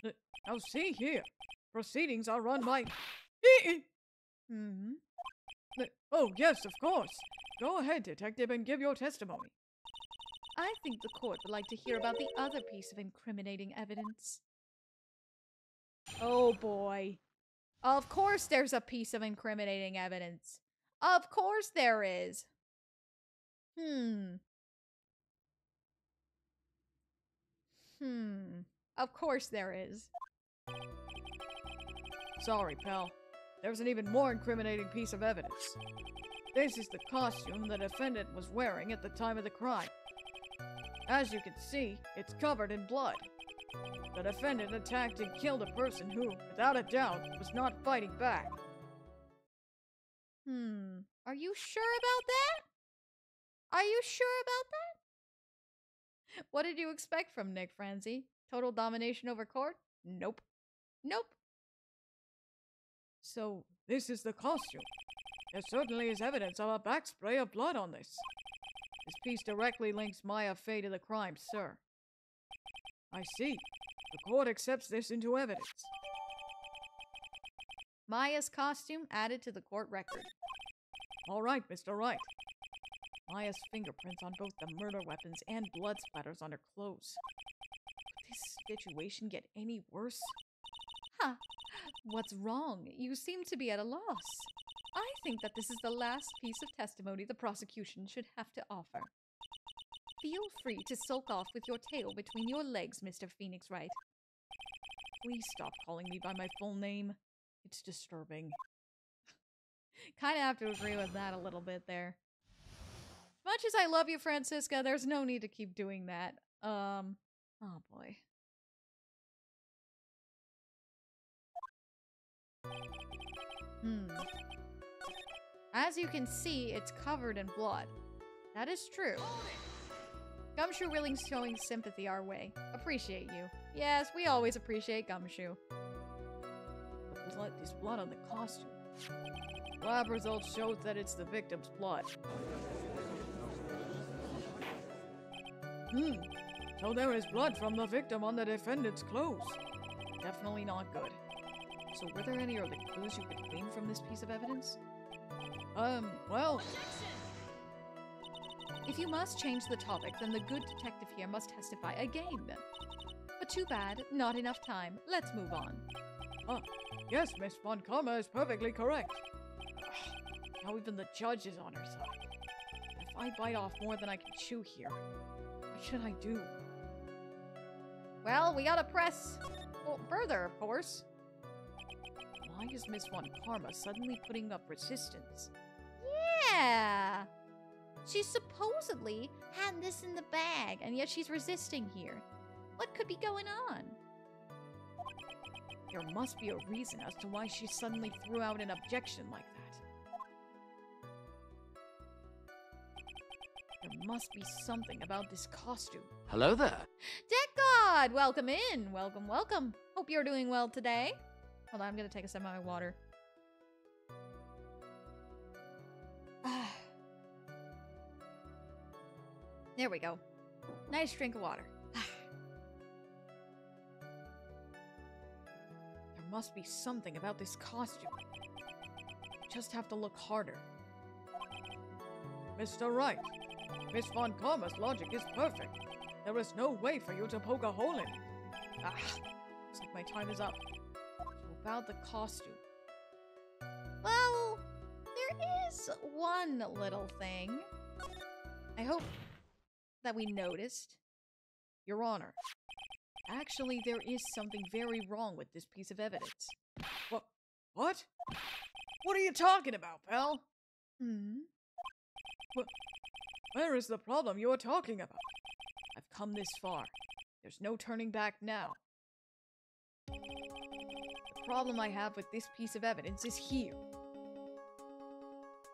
Now see here. Proceedings are run by... Hmm? Oh, yes, of course. Go ahead, detective, and give your testimony. I think the court would like to hear about the other piece of incriminating evidence. Oh boy. Of course there's a piece of incriminating evidence. Of course there is. Of course there is. Sorry, pal. There's an even more incriminating piece of evidence. This is the costume the defendant was wearing at the time of the crime. As you can see, it's covered in blood. The defendant attacked and killed a person who, without a doubt, was not fighting back. Are you sure about that? Are you sure about that? What did you expect from Nick Franzi? Total domination over court? Nope. Nope. So, this is the costume. There certainly is evidence of a backspray of blood on this. This piece directly links Maya Fey to the crime, sir. I see. The court accepts this into evidence. Maya's costume added to the court record. All right, Mr. Wright. Maya's fingerprints on both the murder weapons and blood splatters on her clothes. Could this situation get any worse? Huh. What's wrong? You seem to be at a loss. I think that this is the last piece of testimony the prosecution should have to offer. Feel free to sulk off with your tail between your legs, Mr. Phoenix Wright. Please stop calling me by my full name. It's disturbing. Kind of have to agree with that a little bit there. Much as I love you, Francisca, there's no need to keep doing that. Oh boy. As you can see, it's covered in blood. That is true. Gumshoe really showing sympathy our way. Appreciate you. Yes, we always appreciate Gumshoe. There's blood on the costume. Lab results showed that it's the victim's blood. So there is blood from the victim on the defendant's clothes. Definitely not good. So were there any other clues you could glean from this piece of evidence? Well... If you must change the topic, then the good detective here must testify again. But too bad, not enough time. Let's move on. Yes, Miss Von Karma is perfectly correct. Now even the judge is on her side. If I bite off more than I can chew here, what should I do? Well, we gotta press further, of course. Why is Miss Von Karma suddenly putting up resistance? Yeah! She supposedly had this in the bag, and yet she's resisting here. What could be going on? There must be a reason as to why she suddenly threw out an objection like that. There must be something about this costume. Hello there. Deck God! Welcome in! Welcome, welcome. Hope you're doing well today. Hold on, I'm gonna take a sip of my water. There we go. Nice drink of water. There must be something about this costume. Just have to look harder. Mr. Wright, Miss Von Karma's logic is perfect. There is no way for you to poke a hole in it. Looks like my time is up. So about the costume. Well, there is one little thing. I hope that we noticed. Your Honor, actually there is something very wrong with this piece of evidence. What? What are you talking about, pal? Where is the problem you are talking about? I've come this far. There's no turning back now. The problem I have with this piece of evidence is here.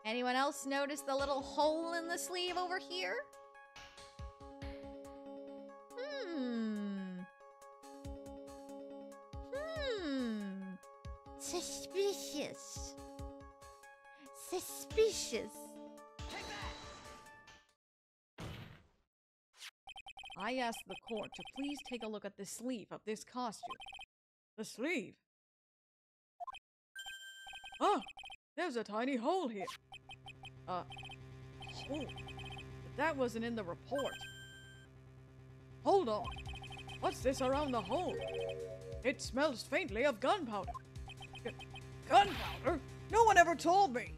Anyone else notice the little hole in the sleeve over here? Suspicious. Suspicious. I asked the court to please take a look at the sleeve of this costume. The sleeve? Ah! There's a tiny hole here. Hole? But that wasn't in the report. Hold on. What's this around the hole? It smells faintly of gunpowder. Gunpowder? No one ever told me!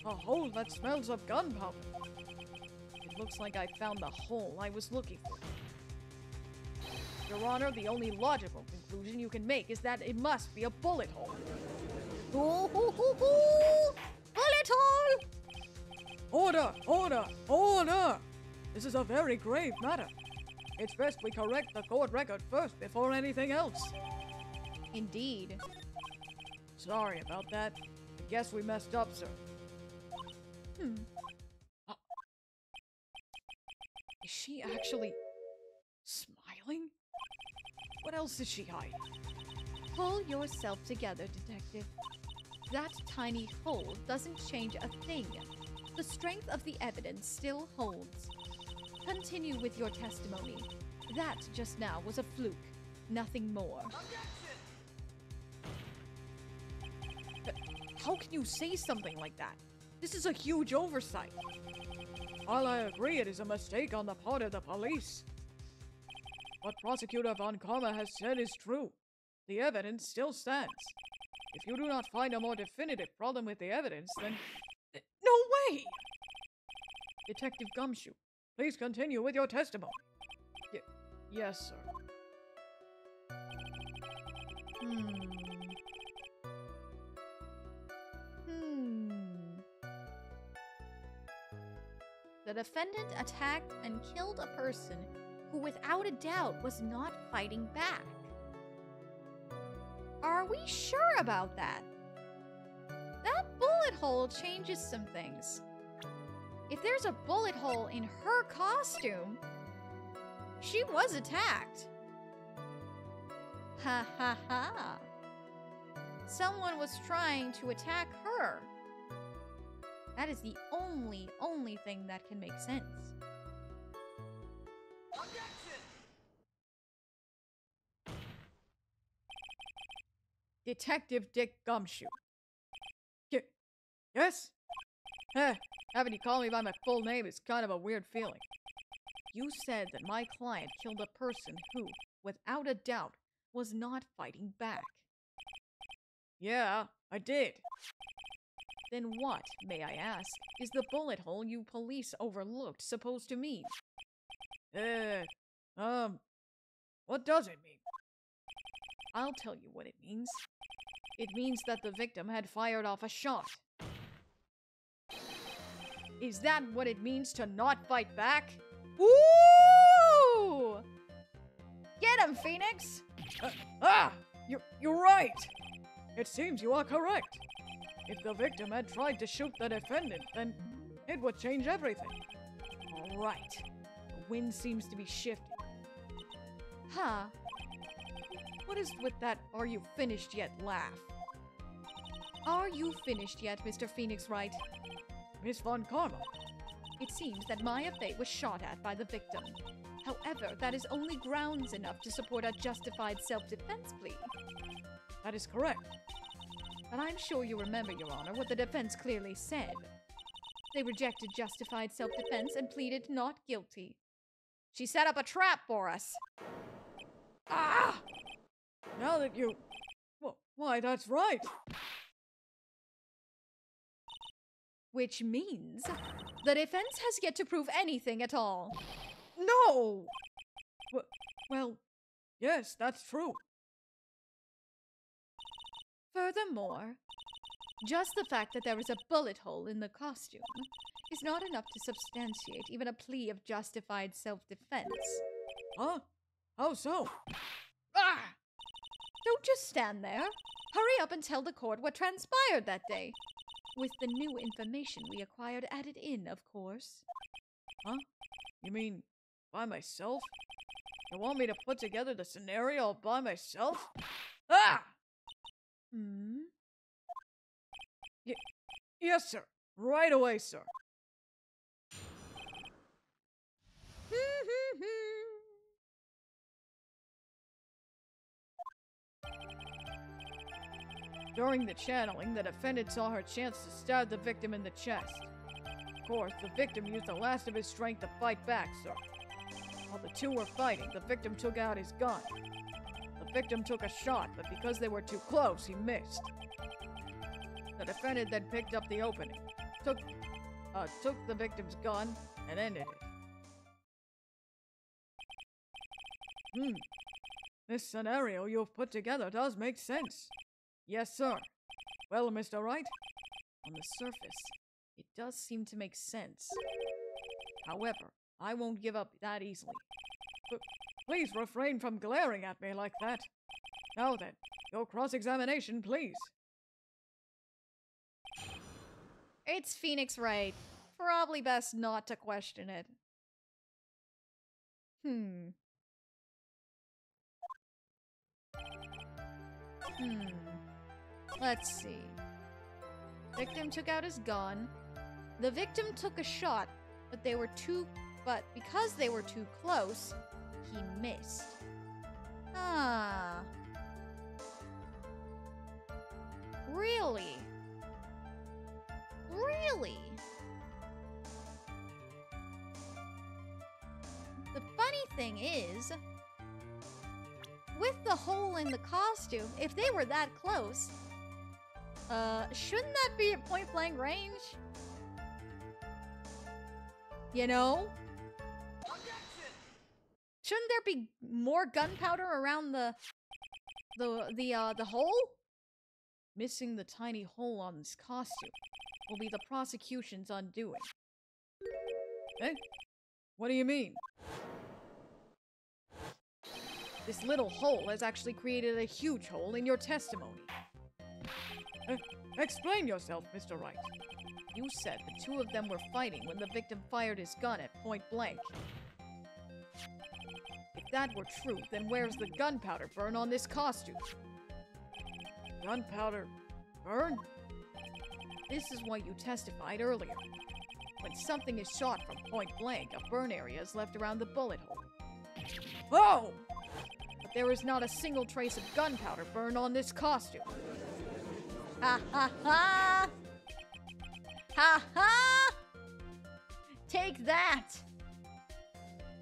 A hole that smells of gunpowder. It looks like I found the hole I was looking for. Your Honor, the only logical conclusion you can make is that it must be a bullet hole. Bullet hole! Order! Order! Order! This is a very grave matter. It's best we correct the court record first before anything else. Indeed. Sorry about that. I guess we messed up, sir. Is she actually smiling? What else is she hiding? Pull yourself together, detective. That tiny hole doesn't change a thing. The strength of the evidence still holds. Continue with your testimony. That just now was a fluke, nothing more. But how can you say something like that? This is a huge oversight. While I agree it is a mistake on the part of the police, what Prosecutor Von Karma has said is true. The evidence still stands. If you do not find a more definitive problem with the evidence, then... No way! Detective Gumshoe, please continue with your testimony. Yes, sir. The defendant attacked and killed a person who without a doubt was not fighting back. Are we sure about that? That bullet hole changes some things. If there's a bullet hole in her costume, she was attacked. Ha ha ha. Someone was trying to attack her. That is the only thing that can make sense. Detective Dick Gumshoe. Yes? Having you call me by my full name is kind of a weird feeling. You said that my client killed a person who, without a doubt, was not fighting back. Yeah, I did. Then what, may I ask, is the bullet hole you police overlooked supposed to mean? What does it mean? I'll tell you what it means. It means that the victim had fired off a shot. Is that what it means to not fight back? Woo! Get him, Phoenix! You're right! It seems you are correct. If the victim had tried to shoot the defendant, then it would change everything. All right. The wind seems to be shifting. Huh. What is with that "are you finished yet" laugh? Are you finished yet, Mr. Phoenix Wright? Miss Von Karma. It seems that Maya Fey was shot at by the victim. However, that is only grounds enough to support a justified self-defense plea. That is correct. But I'm sure you remember, Your Honor, what the defense clearly said. They rejected justified self-defense and pleaded not guilty. She set up a trap for us. Ah! Now that you... Well, why, that's right. Which means the defense has yet to prove anything at all. No! Well, yes, that's true. Furthermore, Just the fact that there was a bullet hole in the costume is not enough to substantiate even a plea of justified self-defense. Huh? How so? Ah! Don't just stand there. Hurry up and tell the court what transpired that day. With the new information we acquired added in, of course. Huh? You mean by myself? You want me to put together the scenario by myself? Ah! Hmm? Yes, sir. Right away, sir. During the channeling, the defendant saw her chance to stab the victim in the chest. Of course, the victim used the last of his strength to fight back, sir. While the two were fighting, the victim took out his gun. The victim took a shot, but because they were too close, he missed. The defendant then picked up the opening, took the victim's gun, and ended it. This scenario you've put together does make sense. Yes, sir. Well, Mr. Wright, On the surface, it does seem to make sense. However, I won't give up that easily. but please refrain from glaring at me like that. Now then, your cross-examination, please. It's Phoenix Wright. Probably best not to question it. Let's see. Victim took out his gun. The victim took a shot, but because they were too close, he missed. Ah. Really? Really? The funny thing is, with the hole in the costume, if they were that close, shouldn't that be at point blank range? You know? Shouldn't there be more gunpowder around the hole? Missing the tiny hole on this costume will be the prosecution's undoing. Eh? What do you mean? This little hole has actually created a huge hole in your testimony. Explain yourself, Mr. Wright. You said the two of them were fighting when the victim fired his gun at point blank. If that were true, then where's the gunpowder burn on this costume? Gunpowder burn? This is what you testified earlier. When something is shot from point blank, a burn area is left around the bullet hole. Oh! But there is not a single trace of gunpowder burn on this costume. Ha ha ha! Ha ha! Take that!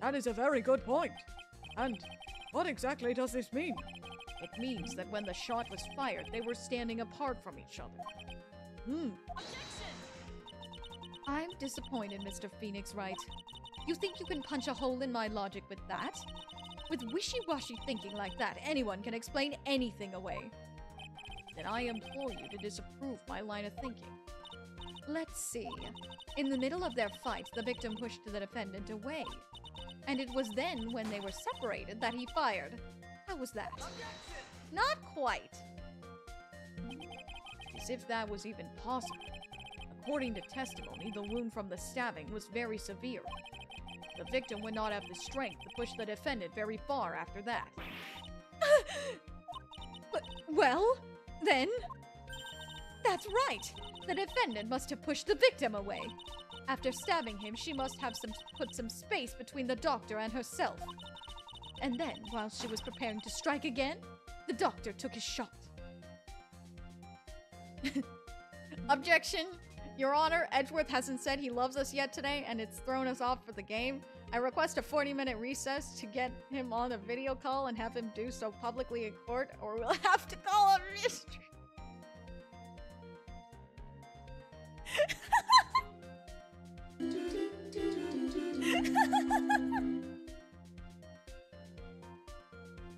That is a very good point. And what exactly does this mean? It means that when the shot was fired, they were standing apart from each other. I'm disappointed, Mr. Phoenix Wright. You think you can punch a hole in my logic with that? With wishy-washy thinking like that, anyone can explain anything away. Then I implore you to disapprove my line of thinking. Let's see. In the middle of their fight, the victim pushed the defendant away. And it was then, when they were separated, that he fired. How was that? Not quite. As if that was even possible. According to testimony, the wound from the stabbing was very severe. The victim would not have the strength to push the defendant very far after that. Well, then... That's right! The defendant must have pushed the victim away. After stabbing him, she must have put some space between the doctor and herself. And then, while she was preparing to strike again, the doctor took his shot. Objection! Your Honor, Edgeworth hasn't said he loves us yet today, and it's thrown us off for the game. I request a 40-minute recess to get him on a video call and have him do so publicly in court, or we'll have to call a mystery.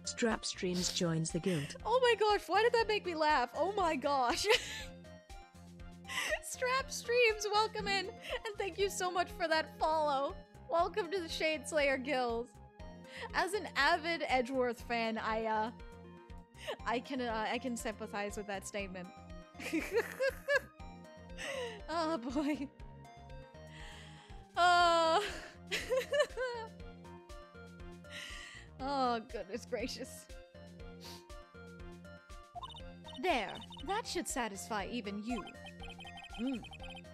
Strap Streams joins the guild. Oh my gosh, why did that make me laugh? Oh my gosh. Strap Streams, welcome in, and thank you so much for that follow. Welcome to the Shade Slayer Guild. As an avid Edgeworth fan, I can sympathize with that statement. Oh boy. Oh goodness gracious. There, that should satisfy even you.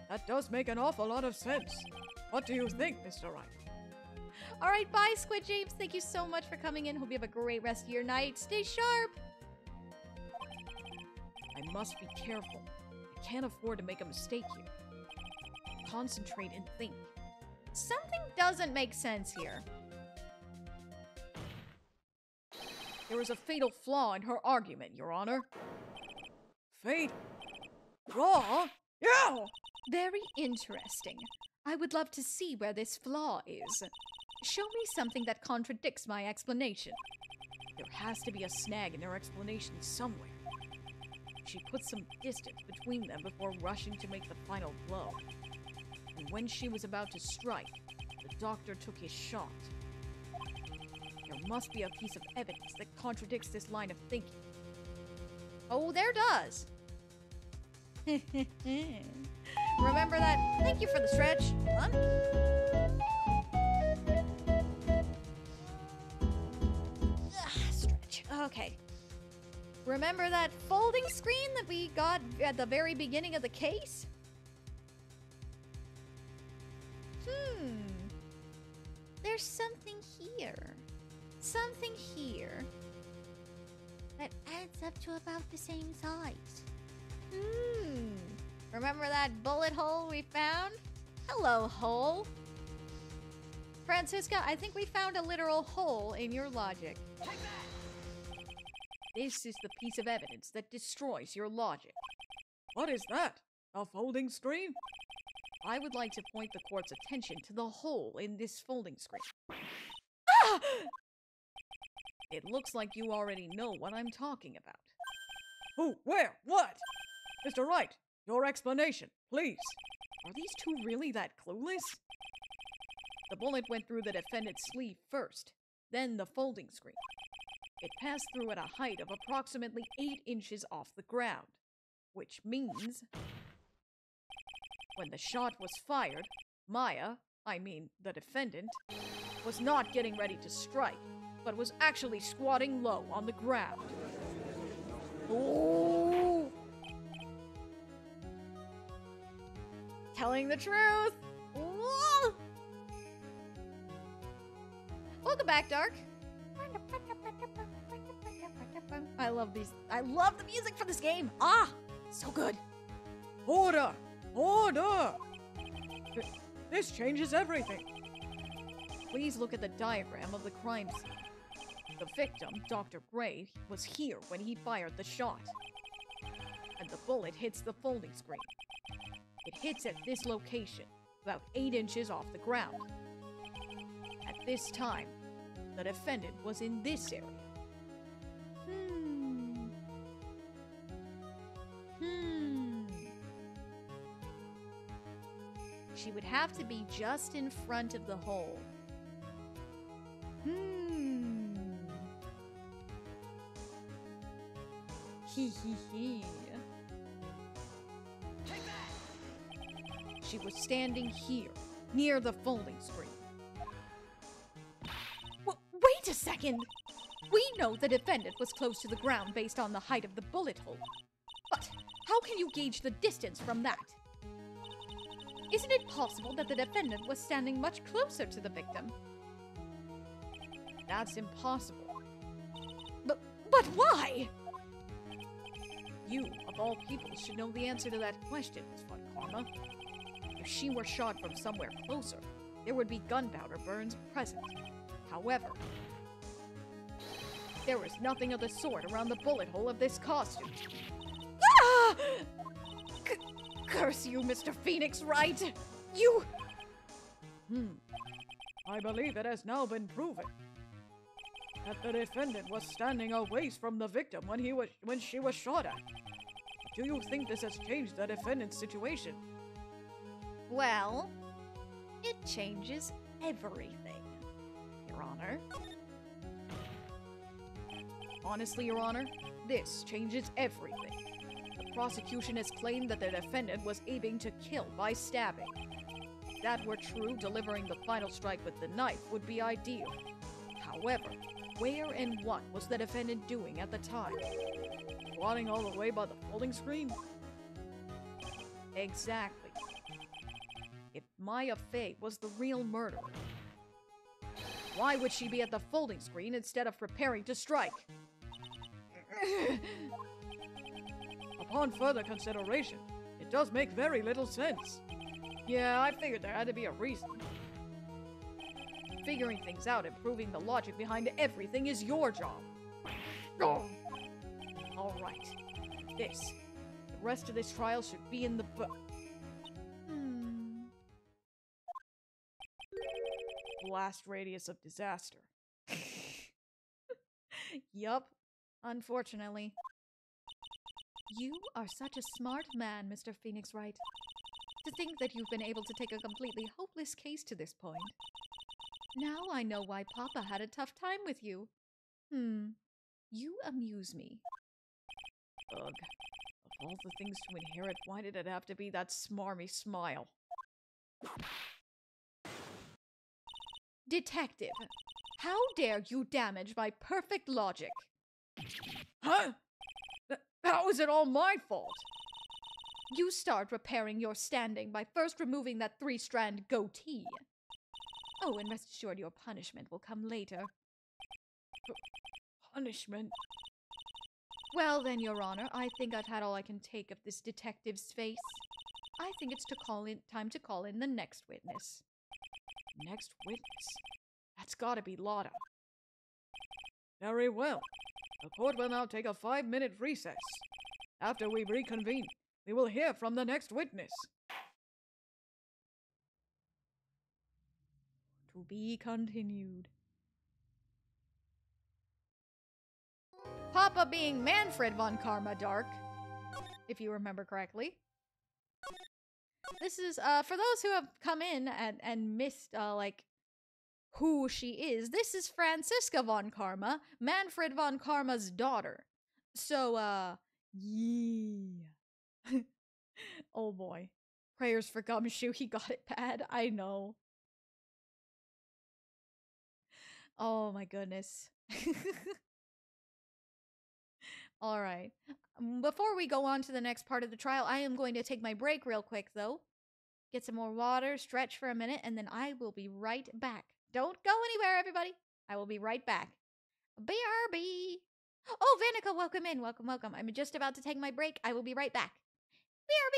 That does make an awful lot of sense. What do you think, Mr. Wright? Alright, bye Squid James. Thank you so much for coming in. Hope you have a great rest of your night. Stay sharp! I must be careful. I can't afford to make a mistake here. Concentrate and think. Something doesn't make sense here. There is a fatal flaw in her argument, Your Honor. Fatal? Flaw? Yeah! Very interesting. I would love to see where this flaw is. Show me something that contradicts my explanation. There has to be a snag in her explanation somewhere. She put some distance between them before rushing to make the final blow. And when she was about to strike, the doctor took his shot. There must be a piece of evidence that contradicts this line of thinking. Oh, there does. Remember that. Thank you for the stretch. Fun. Stretch. Okay. Remember that folding screen that we got at the very beginning of the case? There's something here. Something here that adds up to about the same size. Remember that bullet hole we found? Hello, hole. Francisca, I think we found a literal hole in your logic. This is the piece of evidence that destroys your logic. What is that? A folding screen? I would like to point the court's attention to the hole in this folding screen. Ah! It looks like you already know what I'm talking about. Who? Where? What? Mr. Wright, your explanation, please. Are these two really that clueless? The bullet went through the defendant's sleeve first, then the folding screen. It passed through at a height of approximately 8 inches off the ground, which means when the shot was fired, Maya, I mean the defendant, was not getting ready to strike, but was actually squatting low on the ground. Ooh. Telling the truth. Ooh. Welcome back, Dark. I love these. I love the music for this game. Ah, so good. Order! Order! This changes everything. Please look at the diagram of the crime scene. The victim, Dr. Gray, was here when he fired the shot. And the bullet hits the folding screen. It hits at this location, about 8 inches off the ground. At this time, the defendant was in this area. She would have to be just in front of the hole. Hee hee hee. She was standing here, near the folding screen. Wait a second! We know the defendant was close to the ground based on the height of the bullet hole. But how can you gauge the distance from that? Isn't it possible that the defendant was standing much closer to the victim? That's impossible. But why? You, of all people, should know the answer to that question, Miss Fun Karma. If she were shot from somewhere closer, there would be gunpowder burns present. However, there was nothing of the sort around the bullet hole of this costume. Ah! Curse you, Mr. Phoenix Wright! You... I believe it has now been proven that the defendant was standing a ways from the victim when she was shot at. Do you think this has changed the defendant's situation? Well, it changes everything, Your Honor. Honestly, Your Honor, this changes everything. The prosecution has claimed that the defendant was aiming to kill by stabbing. If that were true, delivering the final strike with the knife would be ideal. However, where and what was the defendant doing at the time? Squatting all the way by the folding screen? Exactly. If Maya Fey was the real murderer, why would she be at the folding screen instead of preparing to strike? Upon further consideration, it does make very little sense. Yeah, I figured there had to be a reason. Figuring things out and proving the logic behind everything is your job. Oh. All right. The rest of this trial should be in the book. Blast radius of disaster. Yup, unfortunately. You are such a smart man, Mr. Phoenix Wright. To think that you've been able to take a completely hopeless case to this point. Now I know why Papa had a tough time with you. You amuse me. Ugh. Of all the things to inherit, why did it have to be that smarmy smile? Detective, how dare you damage my perfect logic? Huh? How is it all my fault? You start repairing your standing by first removing that 3-strand goatee. Oh, and rest assured your punishment will come later. Punishment? Well then, Your Honor, I think I've had all I can take of this detective's face. I think it's time to call in the next witness. Next witness? That's gotta be Lotta. Very well. The court will now take a 5-minute recess. After we reconvene, we will hear from the next witness. To be continued. Papa being Manfred von Karma Dark, if you remember correctly. This is, for those who have come in and missed, like, who she is, this is Franziska von Karma, Manfred von Karma's daughter. So, yeah. Oh boy. Prayers for Gumshoe, he got it bad, I know. Oh my goodness. Alright. Before we go on to the next part of the trial, I am going to take my break real quick, though. Get some more water, stretch for a minute, and then I will be right back. Don't go anywhere, everybody. I will be right back. BRB. Oh, Vanica, welcome in. Welcome, welcome. I'm just about to take my break. I will be right back. BRB.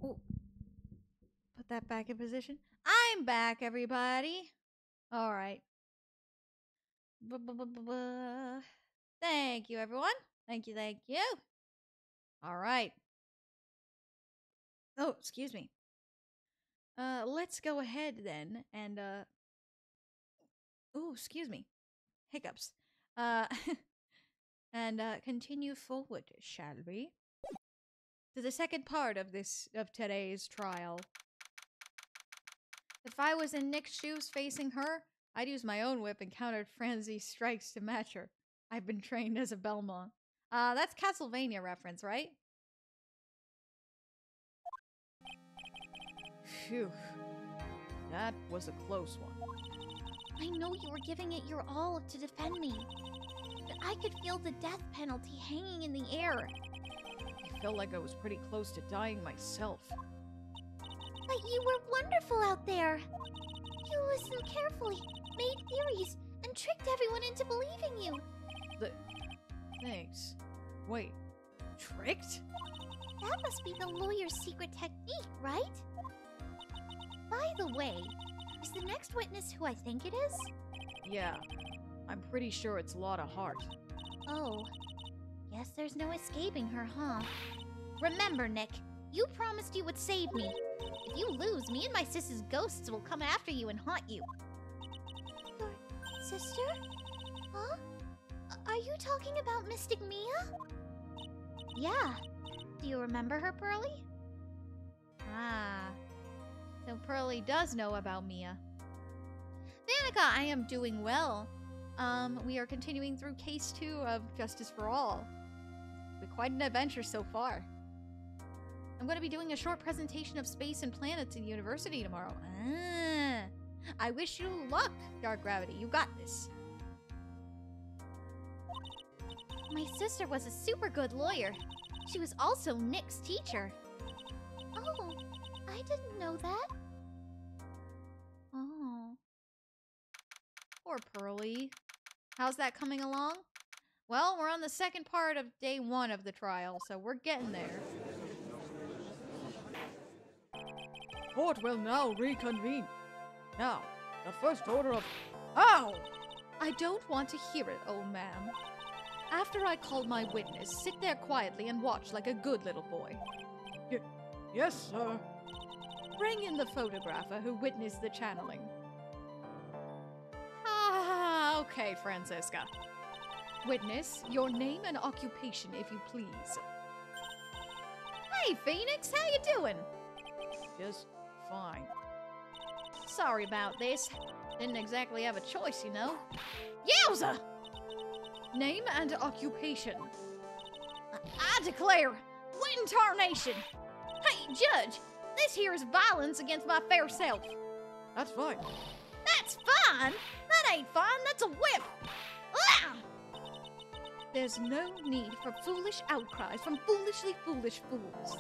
Ooh. Put that back in position. I'm back, everybody. All right. Thank you, everyone. Thank you, thank you. All right. Oh, excuse me. Let's go ahead then and, ooh, excuse me. Hiccups. Uh, and, continue forward, shall we? To the second part of today's trial. If I was in Nick's shoes facing her, I'd use my own whip and counter frenzy strikes to match her. I've been trained as a Belmont. That's Castlevania reference, right? Phew. That was a close one. I know you were giving it your all to defend me, but I could feel the death penalty hanging in the air. I felt like I was pretty close to dying myself. But you were wonderful out there. You listened carefully, made theories, and tricked everyone into believing you. Thanks. Wait, tricked? That must be the lawyer's secret technique, right? By the way, is the next witness who I think it is? Yeah, I'm pretty sure it's Lotta Hart. Oh, guess there's no escaping her, huh? Remember, Nick, you promised you would save me. If you lose, me and my sis's ghosts will come after you and haunt you. Your sister? Huh? Are you talking about Mystic Mia? Yeah. Do you remember her, Pearly? Ah. So Pearly does know about Mia. Danica, I am doing well. We are continuing through Case 2 of Justice for All. It's been quite an adventure so far. I'm going to be doing a short presentation of space and planets in university tomorrow. Ah. I wish you luck, Dark Gravity. You got this. My sister was a super good lawyer. She was also Nick's teacher. Oh, I didn't know that. Oh. Poor Pearly. How's that coming along? Well, we're on the second part of day 1 of the trial, so we're getting there. Court will now reconvene. Now, the first order of... Ow! I don't want to hear it, old man. After I call my witness, sit there quietly and watch like a good little boy. Yes, sir. Bring in the photographer who witnessed the channeling. Ah, okay, Francisca. Witness, your name and occupation, if you please. Hey, Phoenix, how you doing? Just fine. Sorry about this. Didn't exactly have a choice, you know. Yowza! Name and occupation. I declare, wit and tarnation. Hey, Judge, this here is violence against my fair self. That's fine. That's fine? That ain't fine, that's a whip. Ah! There's no need for foolish outcries from foolishly foolish fools.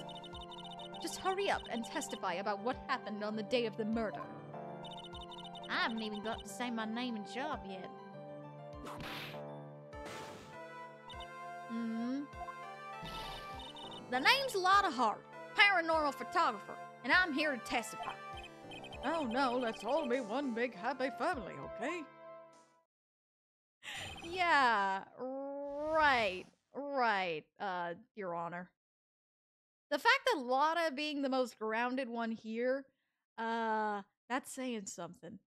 Just hurry up and testify about what happened on the day of the murder. I haven't even got to say my name and job yet. The name's Lotta Hart, paranormal photographer, and I'm here to testify. Oh no, let's all be one big happy family, okay? Yeah, right, Your Honor. The fact that Lotta being the most grounded one here, that's saying something.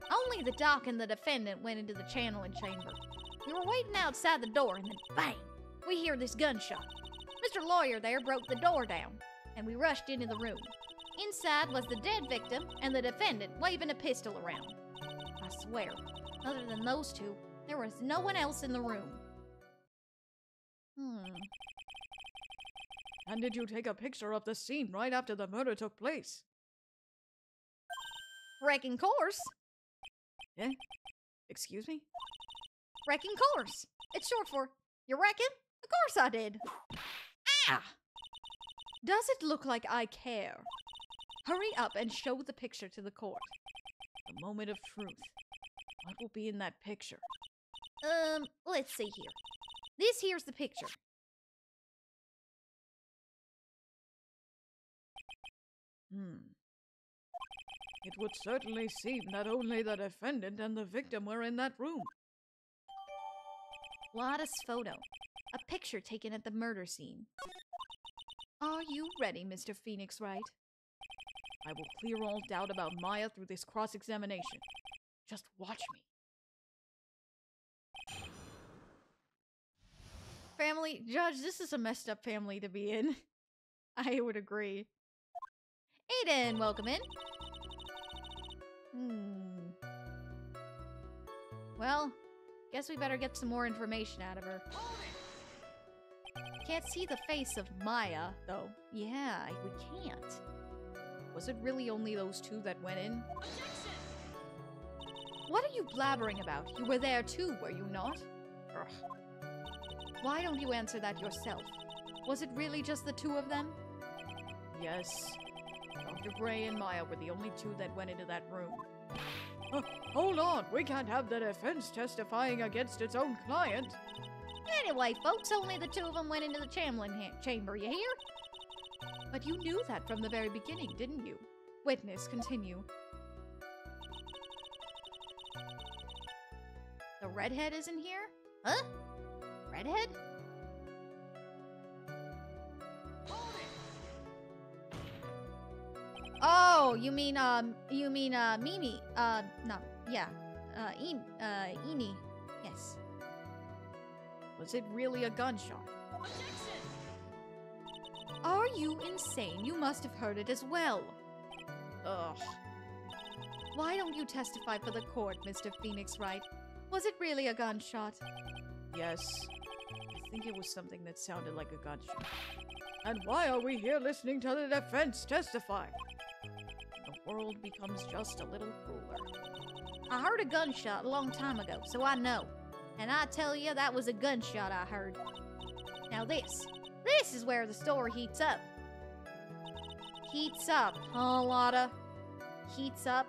Only the doc and the defendant went into the channeling chamber. We were waiting outside the door, and then bang! We hear this gunshot. Mr. Lawyer there broke the door down, and we rushed into the room. Inside was the dead victim and the defendant waving a pistol around. I swear, other than those two, there was no one else in the room. And did you take a picture of the scene right after the murder took place? Wrecking course. Eh? Excuse me? Wrecking course. It's short for, you reckon? Of course I did. Ah! Does it look like I care? Hurry up and show the picture to the court. The moment of truth. What will be in that picture? Let's see here. This here's the picture. It would certainly seem that only the defendant and the victim were in that room. Lotta's photo. A picture taken at the murder scene. Are you ready, Mr. Phoenix Wright? I will clear all doubt about Maya through this cross-examination. Just watch me. Family, Judge, this is a messed up family to be in. I would agree. Aiden, welcome in. Well, guess we better get some more information out of her. Can't see the face of Maya, though. Yeah, we can't. Was it really only those two that went in? What are you blabbering about? You were there too, were you not? Ugh. Why don't you answer that yourself? Was it really just the two of them? Yes. Dr. Gray and Maya were the only two that went into that room. Hold on, we can't have the defense testifying against its own client. Anyway, folks, only the two of them went into the chamber, you hear? But you knew that from the very beginning, didn't you? Witness, continue. The redhead isn't here? Huh? Redhead? Oh, you mean Mimi. No, yeah. Eni. Yes. Was it really a gunshot? Are you insane? You must have heard it as well. Ugh. Why don't you testify for the court, Mr. Phoenix Wright? Was it really a gunshot? Yes. I think it was something that sounded like a gunshot. And why are we here listening to the defense testify? The world becomes just a little crueler. I heard a gunshot a long time ago, so I know. And I tell you, that was a gunshot I heard. Now this is where the story heats up. Heats up, huh, Lotta? Heats up.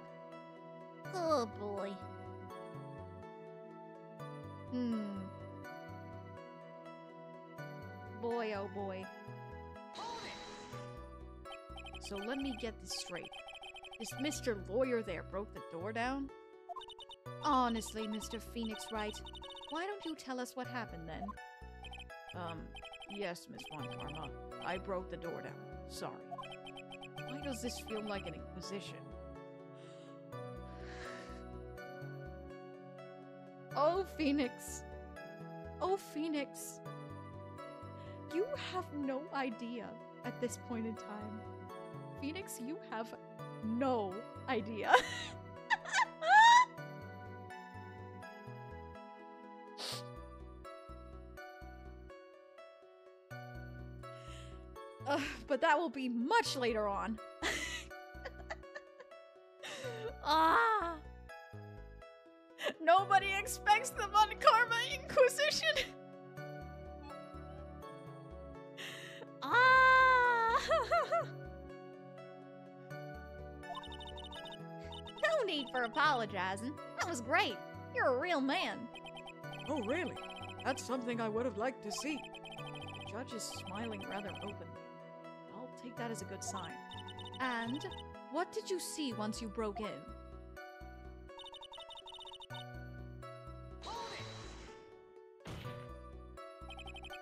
Oh, boy. Boy, oh boy. So let me get this straight. This Mr. Lawyer there broke the door down? Honestly, Mr. Phoenix Wright, why don't you tell us what happened then? Yes, Miss Von Karma. I broke the door down. Sorry. Why does this feel like an inquisition? Oh, Phoenix. Oh, Phoenix. You have no idea at this point in time. Phoenix, you have no idea. But that will be much later on. Ah! Nobody expects the Von Karma Inquisition! Ah! No need for apologizing. That was great. You're a real man. Oh, really? That's something I would have liked to see. The judge is smiling rather openly. I'll take that as a good sign. And what did you see once you broke in?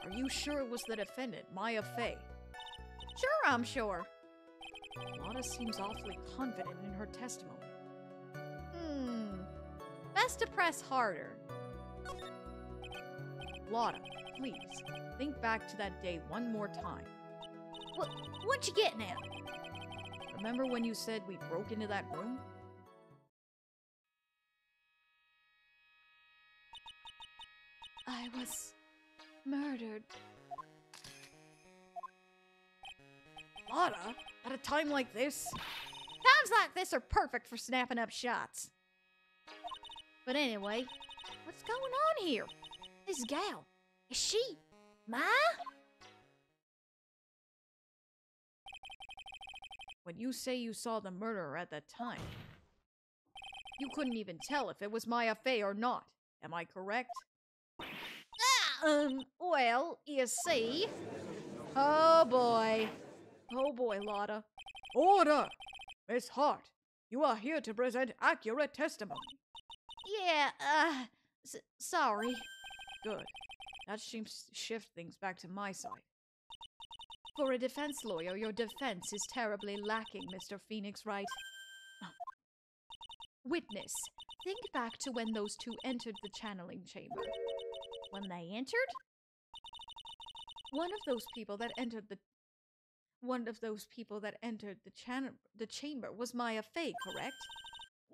Are you sure it was the defendant, Maya Fey? Sure, I'm sure. Lotta seems awfully confident in her testimony. Best to press harder. Lotta, please, think back to that day one more time. What you getting at? Remember when you said we broke into that room? I was murdered. Lotta, at a time like this? Times like this are perfect for snapping up shots. But anyway, what's going on here? This gal, is she Ma? When you say you saw the murderer at that time, you couldn't even tell if it was Maya Fey or not. Am I correct? Well, you see. Oh boy. Oh boy, Lotta. Order! Miss Hart, you are here to present accurate testimony. Yeah, sorry. Good. That seems to shift things back to my side. For a defense lawyer, your defense is terribly lacking, Mr. Phoenix Wright. Witness, think back to when those two entered the channeling chamber. When they entered? One of those people that entered the chamber was Maya Fey, correct?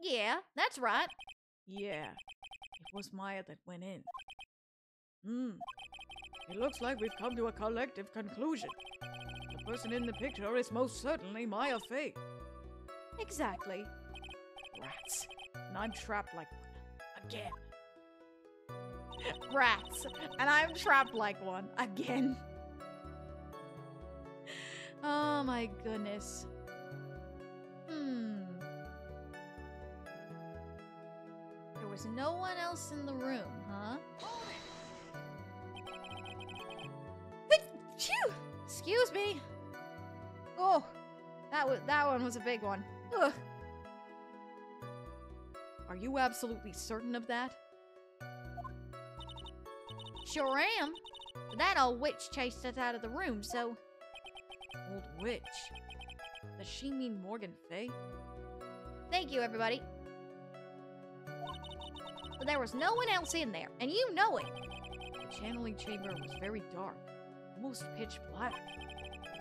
Yeah, that's right. Yeah, it was Maya that went in. It looks like we've come to a collective conclusion. The person in the picture is most certainly Maya Fey. Exactly. Rats. And I'm trapped like one. Again. Rats. And I'm trapped like one. Again. Oh my goodness. There was no one else in the room, huh? Phew! Excuse me. Oh, that one was a big one. Ugh. Are you absolutely certain of that? Sure am. But that old witch chased us out of the room, so... Old witch. Does she mean Morgan Fey? Thank you, everybody. But there was no one else in there, and you know it. The channeling chamber was very dark. Almost pitch black.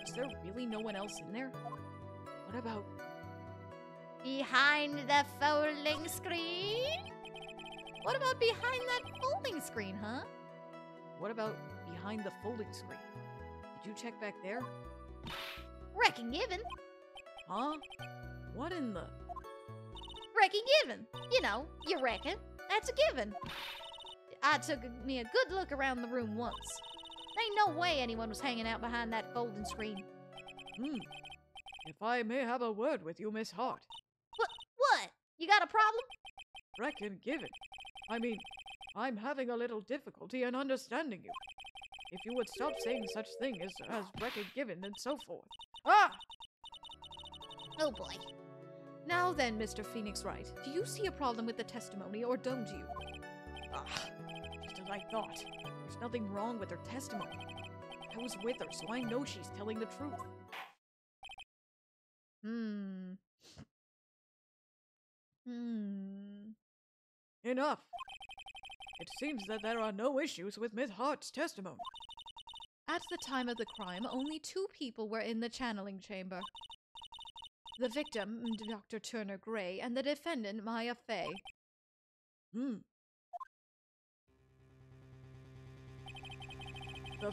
Is there really no one else in there? What about... Behind the folding screen? What about behind that folding screen, huh? What about behind the folding screen? Did you check back there? Reckon given. Huh? What in the... Reckon given. You know, you reckon. That's a given. I took me a good look around the room once. Ain't no way anyone was hanging out behind that folding screen. If I may have a word with you, Miss Hart. What? You got a problem? Reckon given. I mean, I'm having a little difficulty in understanding you. If you would stop saying such thing as reckon given and so forth. Ah! Oh boy. Now then, Mr. Phoenix Wright, do you see a problem with the testimony or don't you? Just as I thought. There's nothing wrong with her testimony. I was with her, so I know she's telling the truth. Enough. It seems that there are no issues with Miss Hart's testimony. At the time of the crime, only 2 people were in the channeling chamber. The victim, Dr. Turner Gray, and the defendant, Maya Fey. The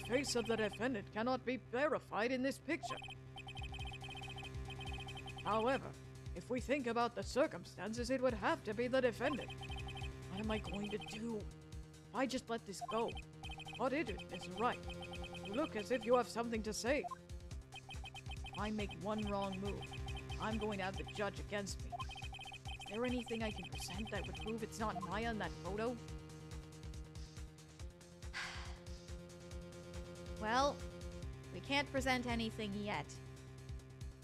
face of the defendant cannot be verified in this picture. However, if we think about the circumstances, it would have to be the defendant. What am I going to do? If I just let this go, what is right? You look as if you have something to say. If I make one wrong move, I'm going to have the judge against me. Is there anything I can present that would prove it's not Maya in that photo? Well, we can't present anything yet.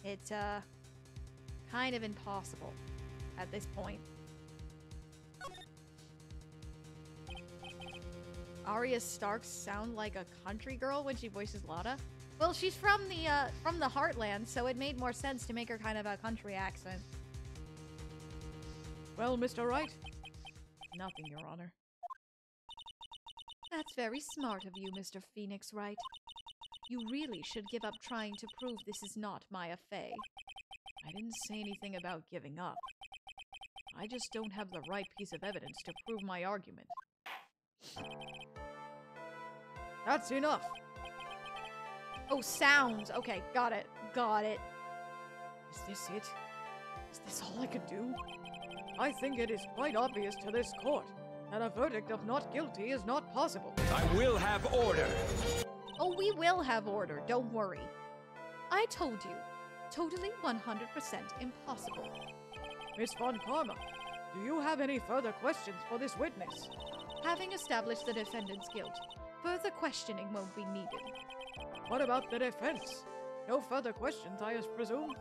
It's, kind of impossible at this point. Arya Stark sound like a country girl when she voices Lotta? Well, she's from the Heartland, so it made more sense to make her kind of a country accent. Well, Mr. Wright? Nothing, Your Honor. That's very smart of you, Mr. Phoenix Wright. You really should give up trying to prove this is not Maya Fey. I didn't say anything about giving up. I just don't have the right piece of evidence to prove my argument. That's enough! Oh, sounds! Okay, got it. Got it. Is this it? Is this all I could do? I think it is quite obvious to this court that a verdict of not guilty is not possible. I will have order. Oh, we will have order, don't worry. I told you. Totally 100% impossible. Miss Von Karma, do you have any further questions for this witness? Having established the defendant's guilt, further questioning won't be needed. What about the defense? No further questions, I presume?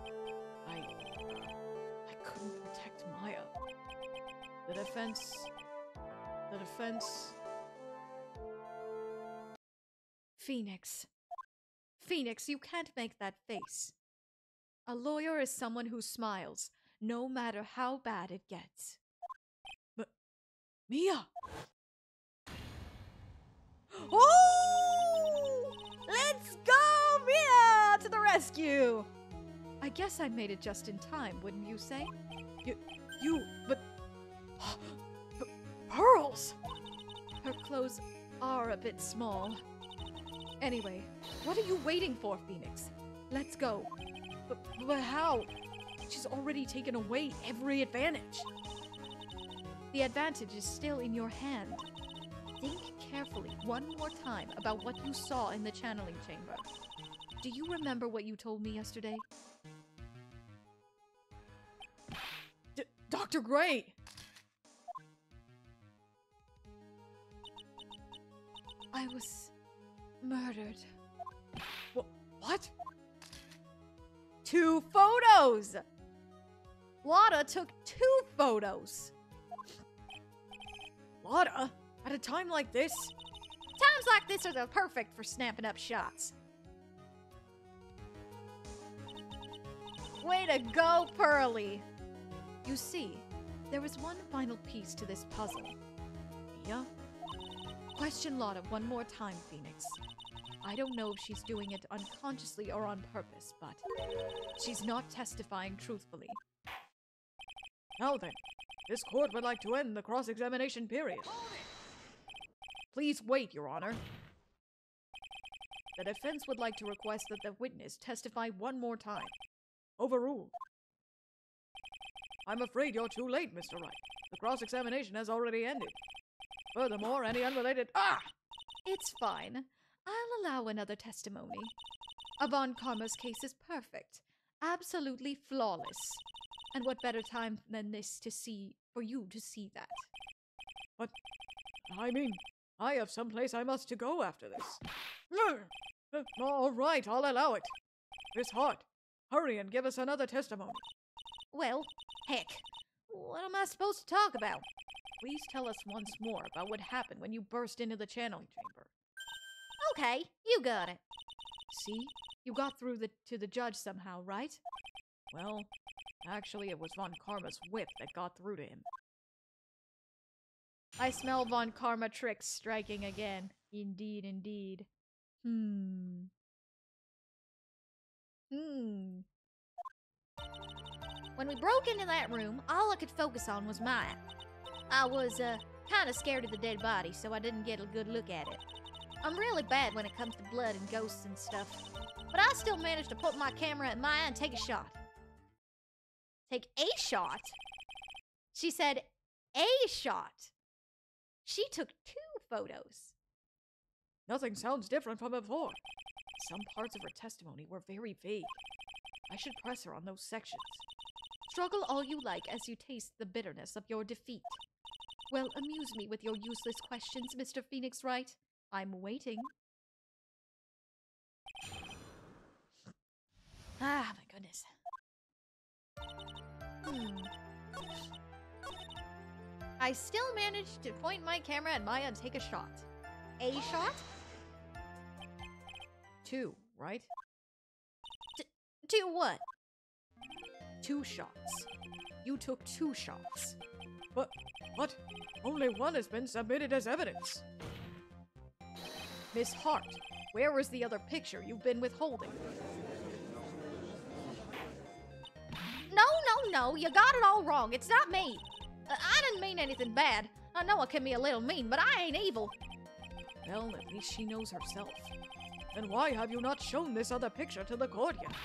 The defense... Phoenix. Phoenix, you can't make that face. A lawyer is someone who smiles, no matter how bad it gets. Mia! Oh! Let's go, Mia! To the rescue! I guess I made it just in time, wouldn't you say? But... Pearls! Her clothes are a bit small. Anyway, what are you waiting for, Phoenix? Let's go. But how? She's already taken away every advantage. The advantage is still in your hand. Think carefully one more time about what you saw in the channeling chamber. Do you remember what you told me yesterday? Dr. Gray! I was murdered. What? 2 photos! Lotta took 2 photos. Lotta? At a time like this? Times like this are the perfect for snapping up shots. Way to go, Pearly! You see, there was one final piece to this puzzle. Mia? Question Lotta one more time, Phoenix. I don't know if she's doing it unconsciously or on purpose, but she's not testifying truthfully. Now then, this court would like to end the cross-examination period. Please wait, Your Honor. The defense would like to request that the witness testify one more time. Overruled. I'm afraid you're too late, Mr. Wright. The cross-examination has already ended. Furthermore, any unrelated— It's fine. I'll allow another testimony. Avon Karma's case is perfect. Absolutely flawless. And what better time than this for you to see that? But, I mean, I have someplace I must to go after this. All right, I'll allow it. Miss Hart, hurry and give us another testimony. Well, heck. What am I supposed to talk about? Please tell us once more about what happened when you burst into the channeling chamber. Okay, you got it. See? You got through to the judge somehow, right? Well, actually it was Von Karma's whip that got through to him. I smell Von Karma tricks striking again. Indeed, indeed. When we broke into that room, all I could focus on was Maya. I was, kind of scared of the dead body, so I didn't get a good look at it. I'm really bad when it comes to blood and ghosts and stuff, but I still managed to put my camera at Maya and take a shot. Take a shot? She said a shot. She took 2 photos. Nothing sounds different from before. Some parts of her testimony were very vague. I should press her on those sections. Struggle all you like as you taste the bitterness of your defeat. Well, amuse me with your useless questions, Mr. Phoenix Wright. I'm waiting. Ah, my goodness. I still managed to point my camera at Maya and take a shot. A shot? 2, right? 2 what? 2 shots. You took 2 shots. But, what? Only one has been submitted as evidence. Miss Hart, where was the other picture you've been withholding? No, you got it all wrong. It's not me. I didn't mean anything bad. I know I can be a little mean, but I ain't evil. Well, at least she knows herself. Then why have you not shown this other picture to the court yet?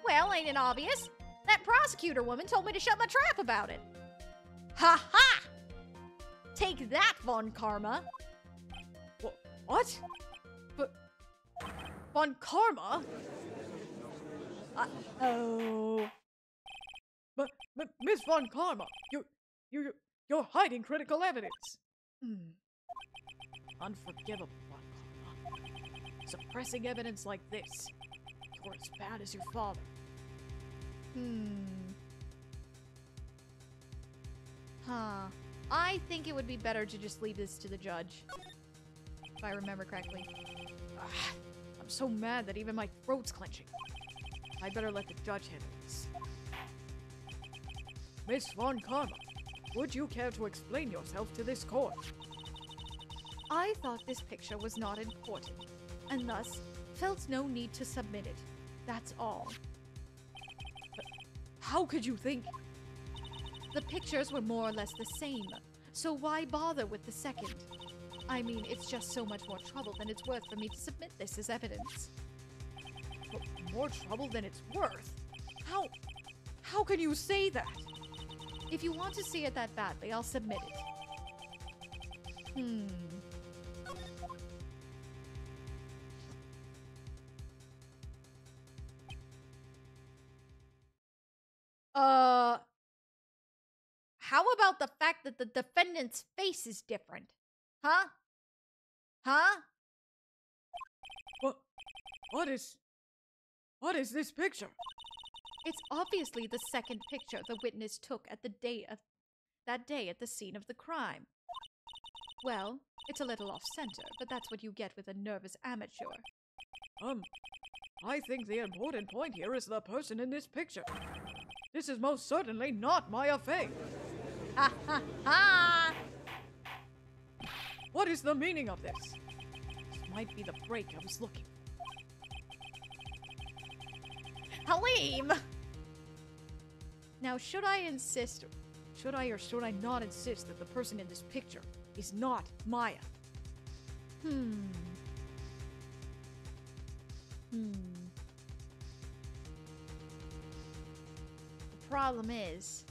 Well, ain't it obvious? That prosecutor woman told me to shut my trap about it. Ha ha! Take that, Von Karma. What? But Von Karma? Oh. But Miss Von Karma, you're hiding critical evidence. Unforgivable, Von Karma. Suppressing evidence like this. You're as bad as your father. I think it would be better to just leave this to the judge. If I remember correctly. I'm so mad that even my throat's clenching. I better let the judge handle this. Miss Von Karma, would you care to explain yourself to this court? I thought this picture was not important, and thus felt no need to submit it. That's all. How could you think? The pictures were more or less the same, so why bother with the second? I mean, it's just so much more trouble than it's worth for me to submit this as evidence. But more trouble than it's worth? How can you say that? If you want to see it that badly, I'll submit it. How about the fact that the defendant's face is different? Huh? Huh? What is this picture? It's obviously the second picture the witness took at that day at the scene of the crime. Well, it's a little off-center, but that's what you get with a nervous amateur. I think the important point here is the person in this picture. This is most certainly not Maya Fey. Ha ha ha! What is the meaning of this? This might be the break I was looking for. Halim! Now, should I or should I not insist that the person in this picture is not Maya? The problem is,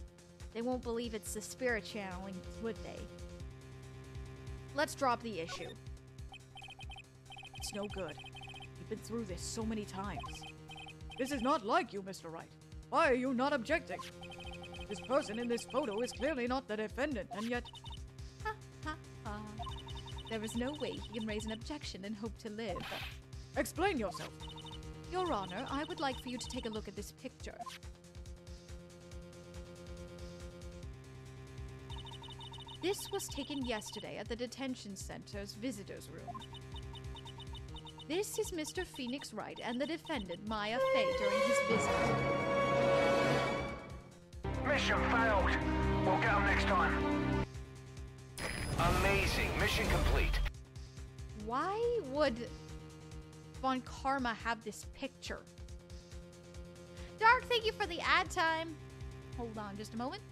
they won't believe it's the spirit channeling, would they? Let's drop the issue. It's no good. We've been through this so many times. This is not like you, Mr. Wright. Why are you not objecting? This person in this photo is clearly not the defendant, and yet... Ha ha ha. There is no way he can raise an objection and hope to live. Explain yourself. Your Honor, I would like for you to take a look at this picture. This was taken yesterday at the detention center's visitors room. This is Mr. Phoenix Wright and the defendant, Maya Fey, during his visit. Mission failed. We'll get them next time. Amazing. Mission complete. Why would Von Karma have this picture? Dark, thank you for the ad time. Hold on just a moment.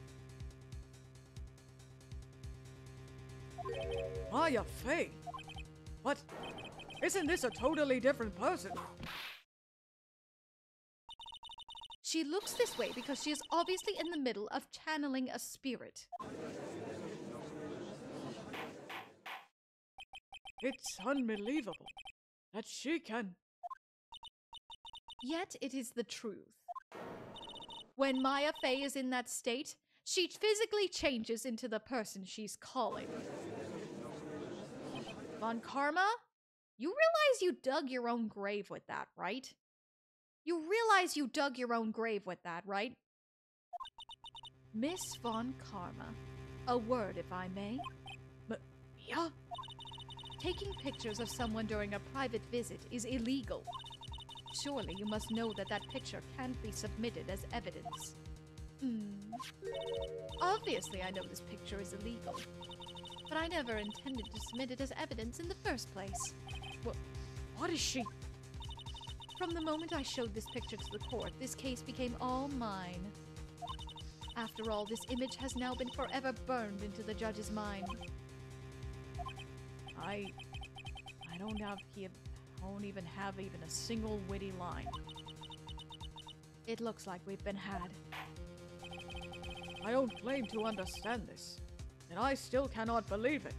Maya Fey? What? Isn't this a totally different person? She looks this way because she is obviously in the middle of channeling a spirit. It's unbelievable that she can... Yet it is the truth. When Maya Fey is in that state, she physically changes into the person she's calling. Von Karma, you realize you dug your own grave with that, right? You realize you dug your own grave with that, right? Miss Von Karma, a word if I may. Yeah? Taking pictures of someone during a private visit is illegal. Surely you must know that that picture can't be submitted as evidence. Obviously I know this picture is illegal, but I never intended to submit it as evidence in the first place. What is she? From the moment I showed this picture to the court, this case became all mine. After all, this image has now been forever burned into the judge's mind. I don't even have a single witty line. It looks like we've been had. I don't claim to understand this, and I still cannot believe it.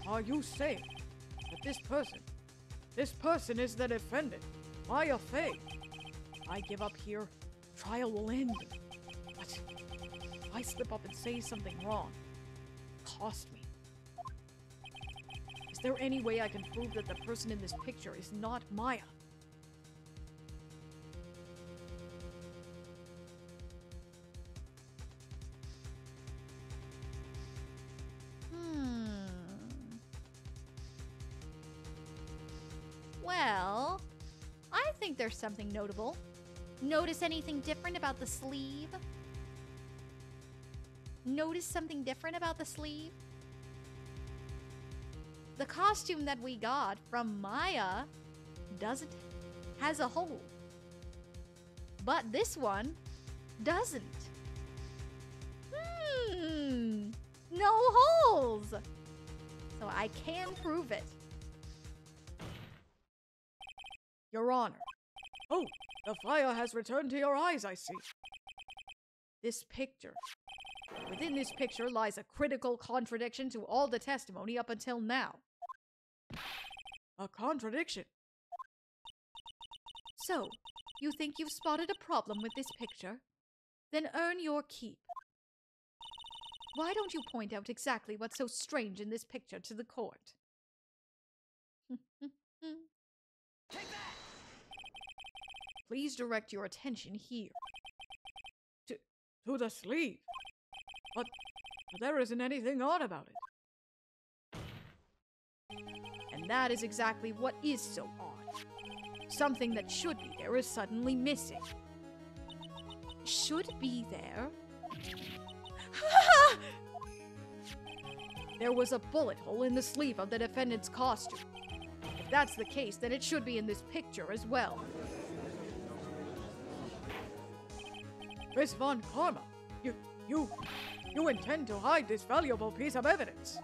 Are you saying that this person is the defendant, Maya Fey? I give up here, trial will end. But if I slip up and say something wrong, cost me. Is there any way I can prove that the person in this picture is not Maya? Well, I think there's something notable. Notice anything different about the sleeve? Notice something different about the sleeve? The costume that we got from Maya has a hole. But this one doesn't. No holes! So I can prove it. Your Honor. Oh, the fire has returned to your eyes, I see. This picture. Within this picture lies a critical contradiction to all the testimony up until now. A contradiction? So, you think you've spotted a problem with this picture? Then earn your keep. Why don't you point out exactly what's so strange in this picture to the court? Please direct your attention here. To the sleeve. But there isn't anything odd about it. And that is exactly what is so odd. Something that should be there is suddenly missing. Should be there? There was a bullet hole in the sleeve of the defendant's costume. If that's the case, then it should be in this picture as well. Miss Von Karma, you intend to hide this valuable piece of evidence.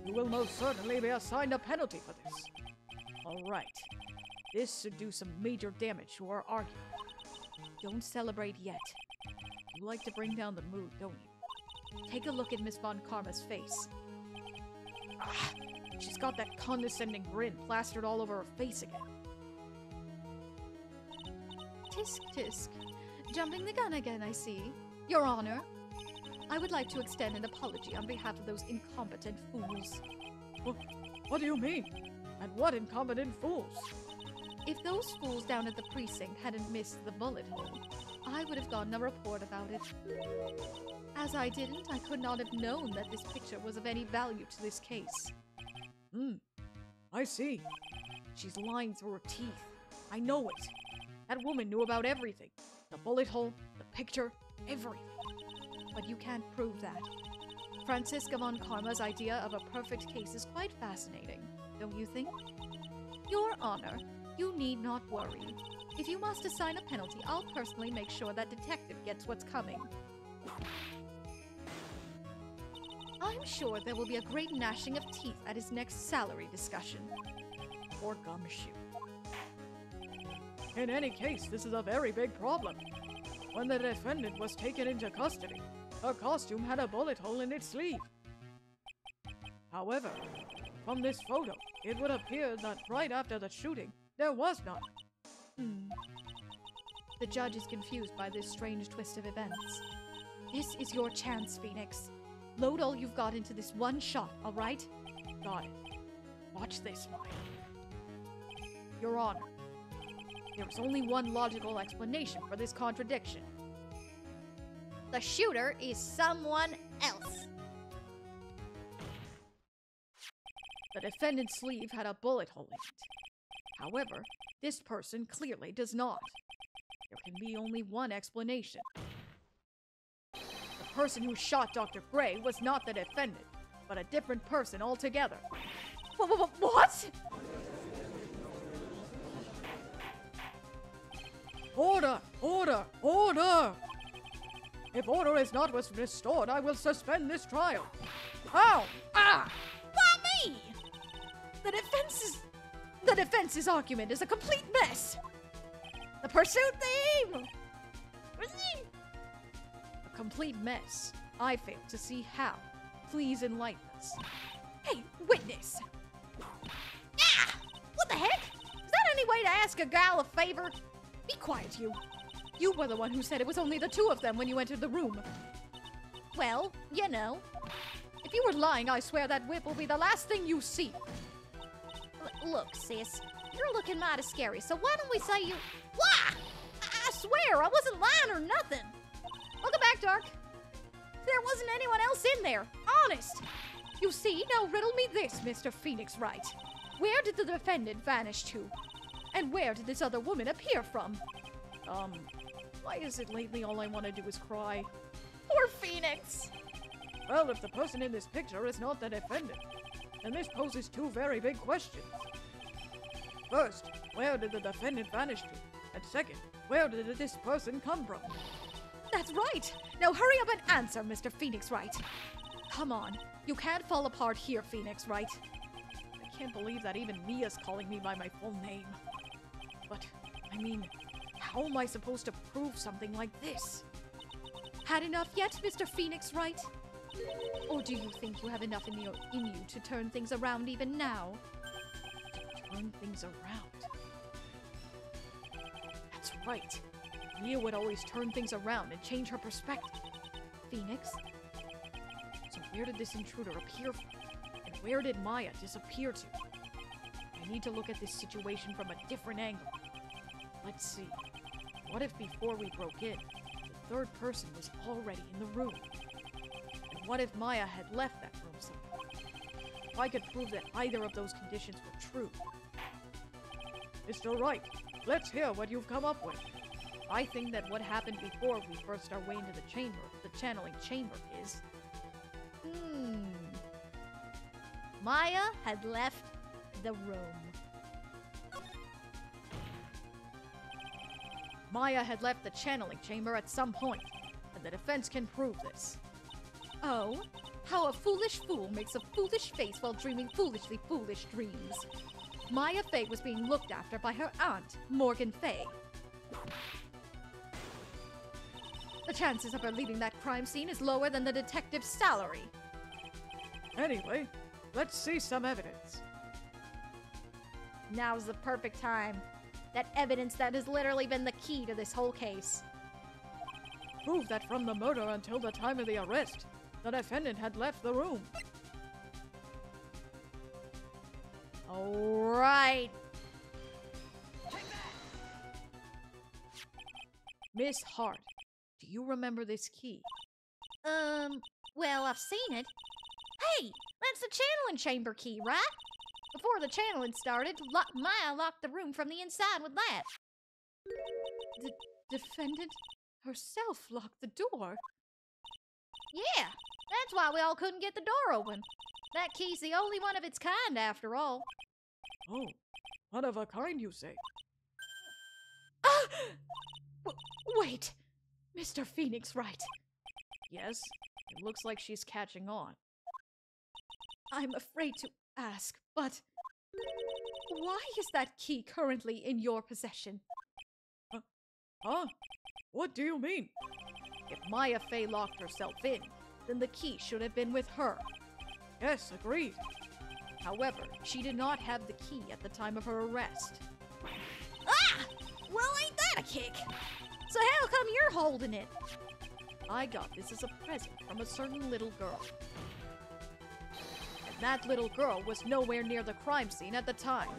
You will most certainly be assigned a penalty for this. All right. This should do some major damage to our argument. Don't celebrate yet. You like to bring down the mood, don't you? Take a look at Miss Von Karma's face. She's got that condescending grin plastered all over her face again. Tisk, tisk. Jumping the gun again, I see. Your Honor, I would like to extend an apology on behalf of those incompetent fools. What do you mean? And what incompetent fools? If those fools down at the precinct hadn't missed the bullet hole, I would have gotten a report about it. As I didn't, I could not have known that this picture was of any value to this case. I see. She's lying through her teeth. I know it. That woman knew about everything. The bullet hole, the picture, everything. But you can't prove that. Franziska Von Karma's idea of a perfect case is quite fascinating, don't you think? Your Honor, you need not worry. If you must assign a penalty, I'll personally make sure that detective gets what's coming. I'm sure there will be a great gnashing of teeth at his next salary discussion. Poor gumshoe. In any case, this is a very big problem. When the defendant was taken into custody, her costume had a bullet hole in its sleeve. However, from this photo, it would appear that right after the shooting, there was none. The judge is confused by this strange twist of events. This is your chance, Phoenix. Load all you've got into this one shot, all right? Got it. Watch this, Maya. Your Honor, there's only one logical explanation for this contradiction. The shooter is someone else. The defendant's sleeve had a bullet hole in it. However, this person clearly does not. There can be only one explanation. The person who shot Dr. Gray was not the defendant, but a different person altogether. What? Order! Order! Order! If order is not restored, I will suspend this trial. Ow! Ah! Why me? The defense's argument is a complete mess. The pursuit theme! A complete mess. I fail to see how. Please enlighten us. Hey, witness! Ah! What the heck? Is that any way to ask a gal a favor? Be quiet, you. You were the one who said it was only the two of them when you entered the room. Well, you know. If you were lying, I swear that whip will be the last thing you see. Look, sis. You're looking mighty scary, so why don't we say you... Wah! I swear, I wasn't lying or nothing. Welcome back, Dark. There wasn't anyone else in there. Honest. You see, now riddle me this, Mr. Phoenix Wright. Where did the defendant vanish to? And where did this other woman appear from? Why is it lately all I want to do is cry? Poor Phoenix! Well, if the person in this picture is not the defendant, then this poses two very big questions. First, where did the defendant vanish to? And second, where did this person come from? That's right! Now hurry up and answer, Mr. Phoenix Wright. Come on, you can't fall apart here, Phoenix Wright. I can't believe that even Mia's calling me by my full name. But, I mean, how am I supposed to prove something like this? Had enough yet, Mr. Phoenix Wright? Or do you think you have enough in you to turn things around even now? Turn things around? That's right. Mia would always turn things around and change her perspective. Phoenix? So where did this intruder appear from? And where did Maya disappear to? I need to look at this situation from a different angle. Let's see. What if before we broke in, the third person was already in the room? And what if Maya had left that room somewhere? If I could prove that either of those conditions were true. Mr. Wright, let's hear what you've come up with. I think that what happened before we burst our way into the channeling chamber is... Maya had left the room. Maya had left the channeling chamber at some point, and the defense can prove this. Oh, how a foolish fool makes a foolish face while dreaming foolishly foolish dreams. Maya Fey was being looked after by her aunt, Morgan Fey. The chances of her leaving that crime scene is lower than the detective's salary. Anyway, let's see some evidence. Now's the perfect time. That evidence that has literally been the key to this whole case. Prove that from the murder until the time of the arrest, the defendant had left the room. Alright. Miss Hart, do you remember this key? Well, I've seen it. Hey, that's the channeling chamber key, right? Before the channeling started, Maya locked the room from the inside with that. The defendant herself locked the door? Yeah, that's why we all couldn't get the door open. That key's the only one of its kind, after all. Oh, one of a kind, you say? Wait, Mr. Phoenix Wright. Yes, it looks like she's catching on. I'm afraid to ask, but why is that key currently in your possession? Huh? What do you mean? If Maya Fey locked herself in, then the key should have been with her. Yes, agreed. However, she did not have the key at the time of her arrest. Ah! Well, ain't that a kick? So how come you're holding it? I got this as a present from a certain little girl. And that little girl was nowhere near the crime scene at the time.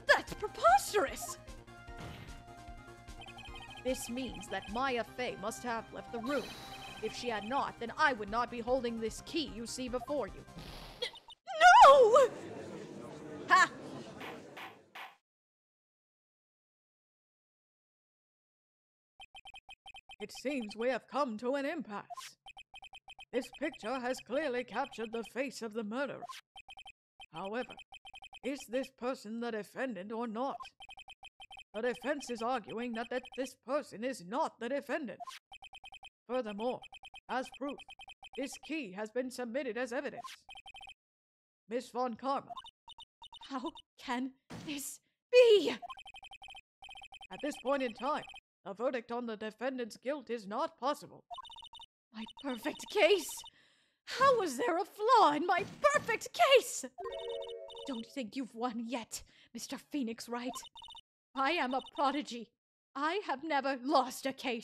That's preposterous! This means that Maya Fey must have left the room. If she had not, then I would not be holding this key you see before you. No! Ha! It seems we have come to an impasse. This picture has clearly captured the face of the murderer. However, is this person the defendant or not? The defense is arguing that this person is not the defendant. Furthermore, as proof, this key has been submitted as evidence. Miss Von Karma. How can this be? At this point in time, a verdict on the defendant's guilt is not possible. My perfect case? How was there a flaw in my perfect case? Don't think you've won yet, Mr. Phoenix Wright. I am a prodigy. I have never lost a case.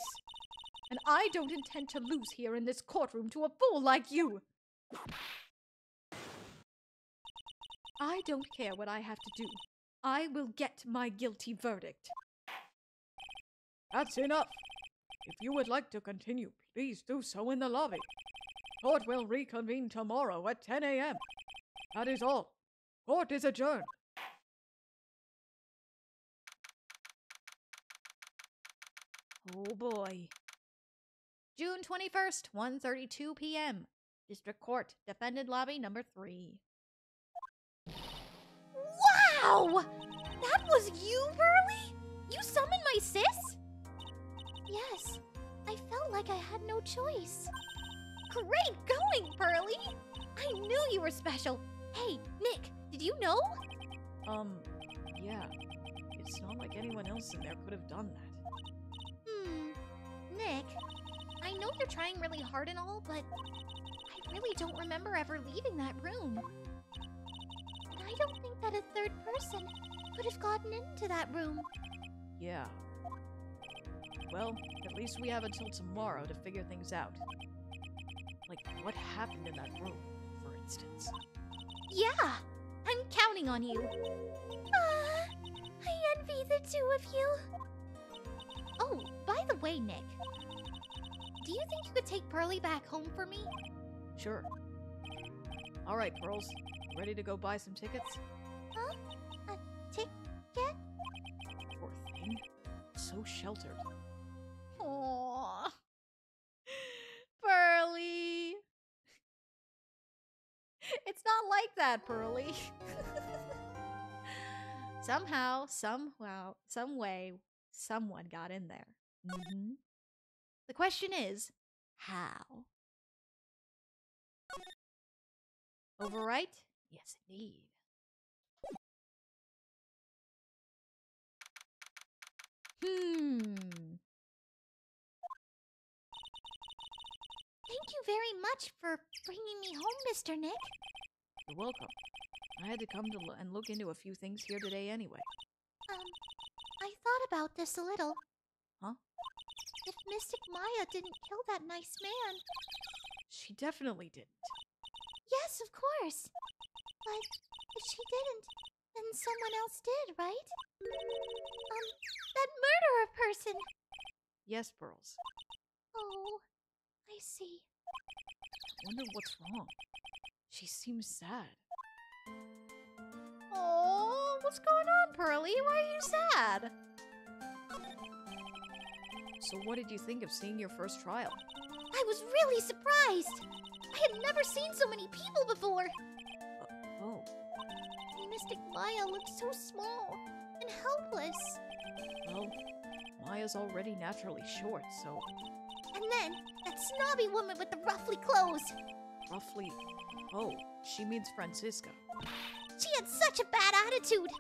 And I don't intend to lose here in this courtroom to a fool like you. I don't care what I have to do. I will get my guilty verdict. That's enough. If you would like to continue, please do so in the lobby. Court will reconvene tomorrow at 10 a.m. That is all. Court is adjourned. Oh boy. June 21st, 1:32 p.m. District Court, Defendant Lobby number 3. Wow! That was you, Pearly? You summoned my sis? Yes. I felt like I had no choice. Great going, Pearly! I knew you were special. Hey, Nick, did you know? Yeah. It's not like anyone else in there could have done that. Nick, I know you're trying really hard and all, but I really don't remember ever leaving that room. And I don't think that a third person could have gotten into that room. Yeah. Well, at least we have until tomorrow to figure things out. Like, what happened in that room, for instance? Yeah, I'm counting on you. I envy the two of you. Oh, by the way, Nick, do you think you could take Pearly back home for me? Sure. Alright, Pearls. Ready to go buy some tickets? Huh? A ticket? Poor thing. So sheltered. Aww. Pearly. It's not like that, Pearly. Somehow, some way, someone got in there. The question is, how? Overwrite? Yes, indeed. Thank you very much for bringing me home, Mr. Nick. You're welcome. I had to come to and look into a few things here today anyway. I thought about this a little. Huh? If Mystic Maya didn't kill that nice man... She definitely didn't. Yes, of course. But if she didn't, then someone else did, right? That murderer person! Yes, Pearls. Oh, I see. I wonder what's wrong. She seems sad. Oh, what's going on, Pearly? Why are you sad? So what did you think of seeing your first trial? I was really surprised! I had never seen so many people before! Oh. Mystic Maya looked so small and helpless. Well, Maya's already naturally short, so... And then, that snobby woman with the ruffly clothes! Roughly... Oh, she means Francisca. She had such a bad attitude!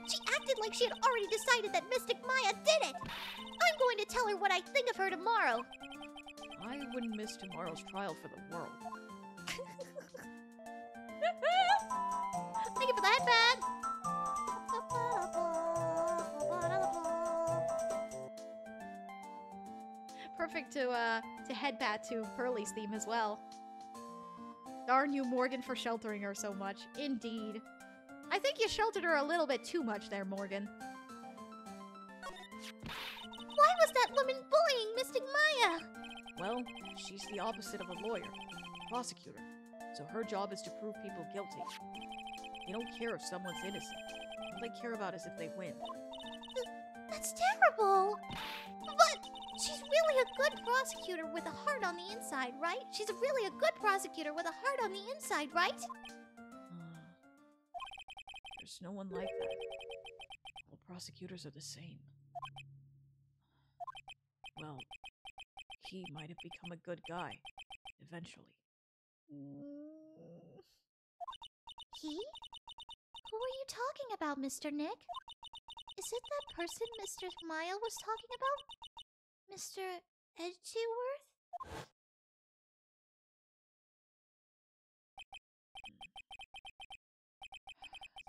She acted like she had already decided that Mystic Maya did it! I'm going to tell her what I think of her tomorrow! I wouldn't miss tomorrow's trial for the world. Thank you for the headband! Perfect to headbat to Pearly's theme as well. Darn you, Morgan, for sheltering her so much. Indeed. I think you sheltered her a little bit too much there, Morgan. Why was that woman bullying Mystic Maya? Well, she's the opposite of a lawyer, a prosecutor. So her job is to prove people guilty. They don't care if someone's innocent. All they care about is if they win. That's terrible! But she's really a good prosecutor with a heart on the inside, right? She's really a good prosecutor with a heart on the inside, right? There's no one like that. All prosecutors are the same. Well, he might have become a good guy, eventually. He? Who are you talking about, Mr. Nick? Is it that person Mr. Maya was talking about? Mr. Edgeworth?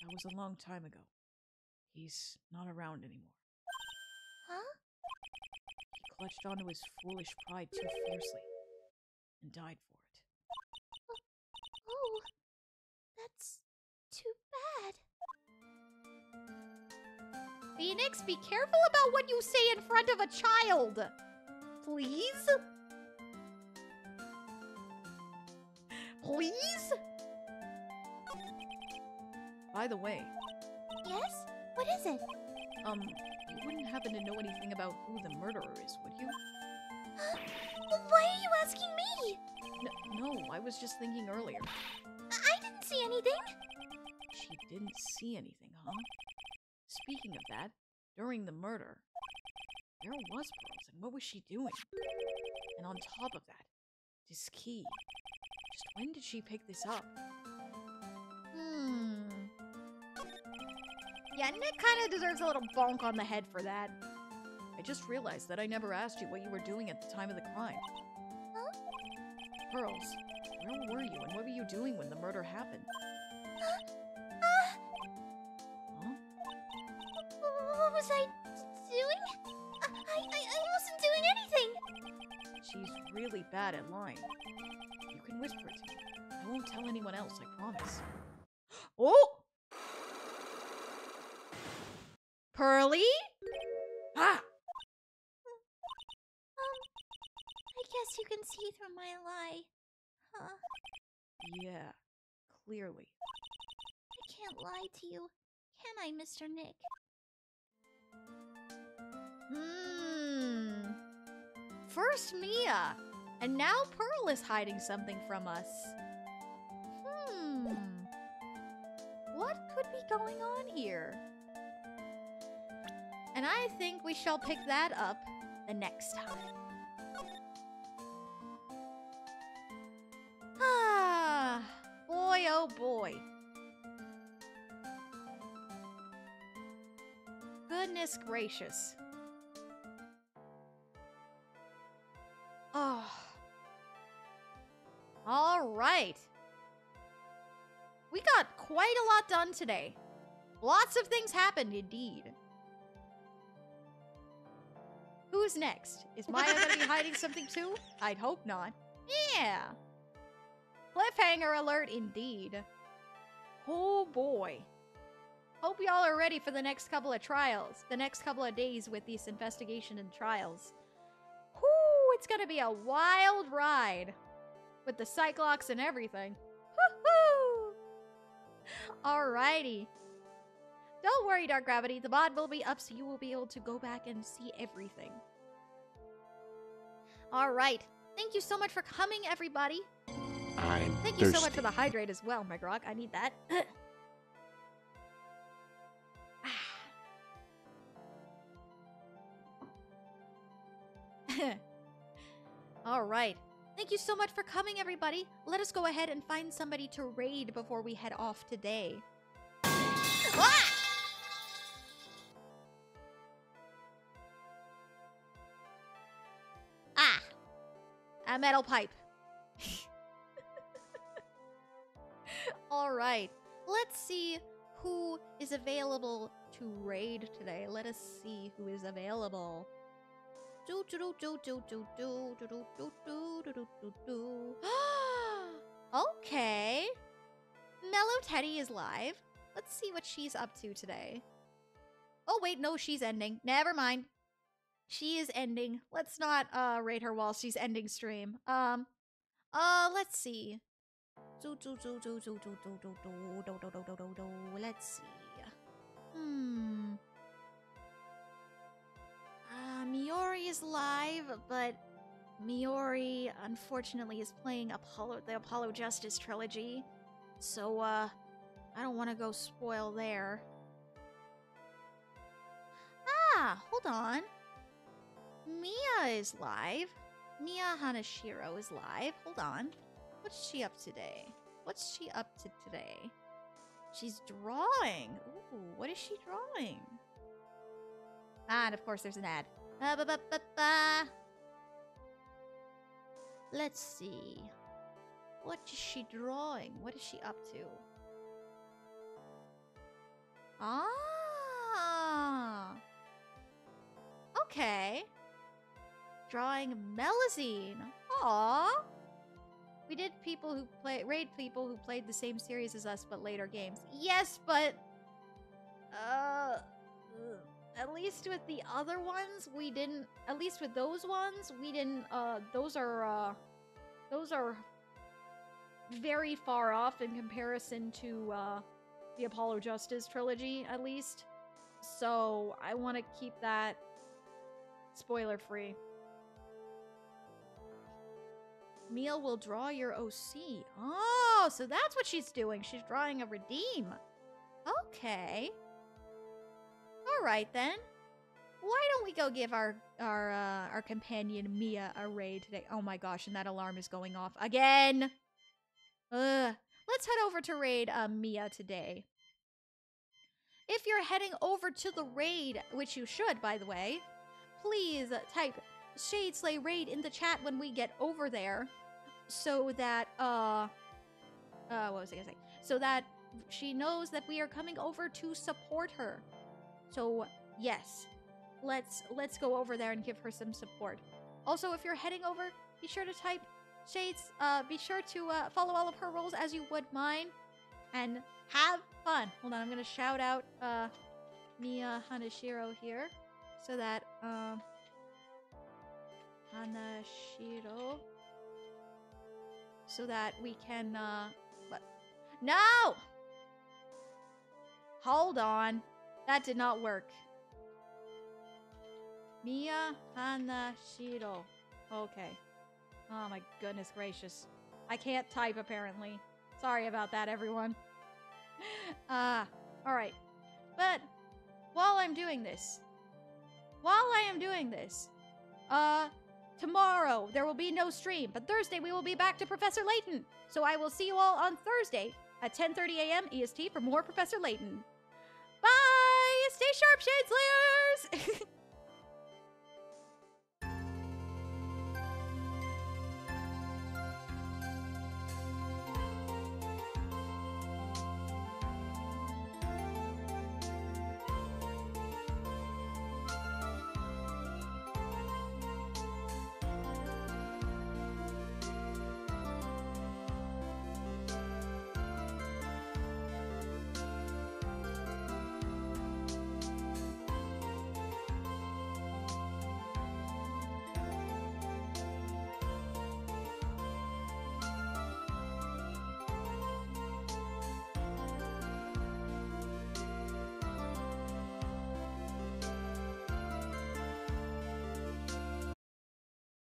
That was a long time ago. He's not around anymore. Huh? He clutched onto his foolish pride too fiercely and died for it. Oh, that's too bad. Phoenix, be careful about what you say in front of a child. Please? please? By the way, Yes? What is it? you wouldn't happen to know anything about who the murderer is, would you? Why are you asking me? No, I was just thinking earlier. I didn't see anything. She didn't see anything, huh? Speaking of that, during the murder, where was Pearls and what was she doing? And on top of that, this key. Just when did she pick this up? Yeah, Nick kind of deserves a little bonk on the head for that. I just realized that I never asked you what you were doing at the time of the crime. Huh? Pearls, where were you and what were you doing when the murder happened? Huh? What was I doing? I wasn't doing anything. She's really bad at lying. You can whisper it to me. I won't tell anyone else, I promise. Oh! Pearly? Ah! I guess you can see through my lie. Huh? Yeah, clearly. I can't lie to you. Can I, Mr. Nick? First Mia, and now Pearl is hiding something from us. What could be going on here? And I think we shall pick that up the next time. Ah, boy oh boy. Goodness gracious. Oh. All right. We got quite a lot done today. Lots of things happened indeed. Who's next? Is Maya gonna be hiding something too? I'd hope not. Yeah. Cliffhanger alert indeed. Oh boy. Hope y'all are ready for the next couple of trials. The next couple of days with this investigation and trials. Whoo, it's gonna be a wild ride. With the Cyclops and everything. Woohoo! Alrighty. Don't worry, Dark Gravity. The mod will be up so you will be able to go back and see everything. Alright. Thank you so much for coming, everybody. I'm Thank you so much thirsty. for the hydrate as well, my grog. I need that. Alright. Thank you so much for coming, everybody. Let us go ahead and find somebody to raid before we head off today. Ah! Ah! A metal pipe. Alright. Let's see who is available to raid today. Let us see who is available. Okay. Mellow Teddy is live. Let's see what she's up to today. Oh wait, no, she's ending. Never mind. She is ending. Let's not raid her while she's ending stream. Let's see. Let's see. Miori is live, but Miori unfortunately is playing the Apollo Justice trilogy. So I don't want to go spoil there. Ah, hold on. Mia is live. Mia Hanashiro is live. Hold on. What's she up today? What's she up to today? She's drawing. Ooh, what is she drawing? Ah, and of course there's an ad. Let's see. What is she drawing? What is she up to? Ah. Okay. Drawing Melazine. Aww. We did raid people who played the same series as us but later games. Yes, but at least with the other ones, we didn't. At least with those ones, we didn't. Those are very far off in comparison to the Apollo Justice trilogy, at least. So I want to keep that spoiler-free. Mia will draw your OC. Oh, so that's what she's doing. She's drawing a redeem. Okay. All right then. Why don't we go give our companion Mia a raid today? Oh my gosh, and that alarm is going off again. Let's head over to raid Mia today. If you're heading over to the raid, which you should, by the way, please type Shadeslay raid in the chat when we get over there, so that what was I gonna say? So that she knows that we are coming over to support her. So yes, let's go over there and give her some support. Also, if you're heading over, be sure to type Shades. Be sure to follow all of her roles as you would mine, and have fun. Hold on, I'm gonna shout out Mia Hanashiro here, so that Hanashiro, so that we can what? No! Hold on. That did not work. Mia Hanashiro. Okay. Oh my goodness gracious. I can't type apparently. Sorry about that, everyone. Alright. But while I am doing this, tomorrow there will be no stream, but Thursday we will be back to Professor Layton. So I will see you all on Thursday at 10:30 a.m. EST for more Professor Layton. Bye! Stay sharp, Shade Slayers!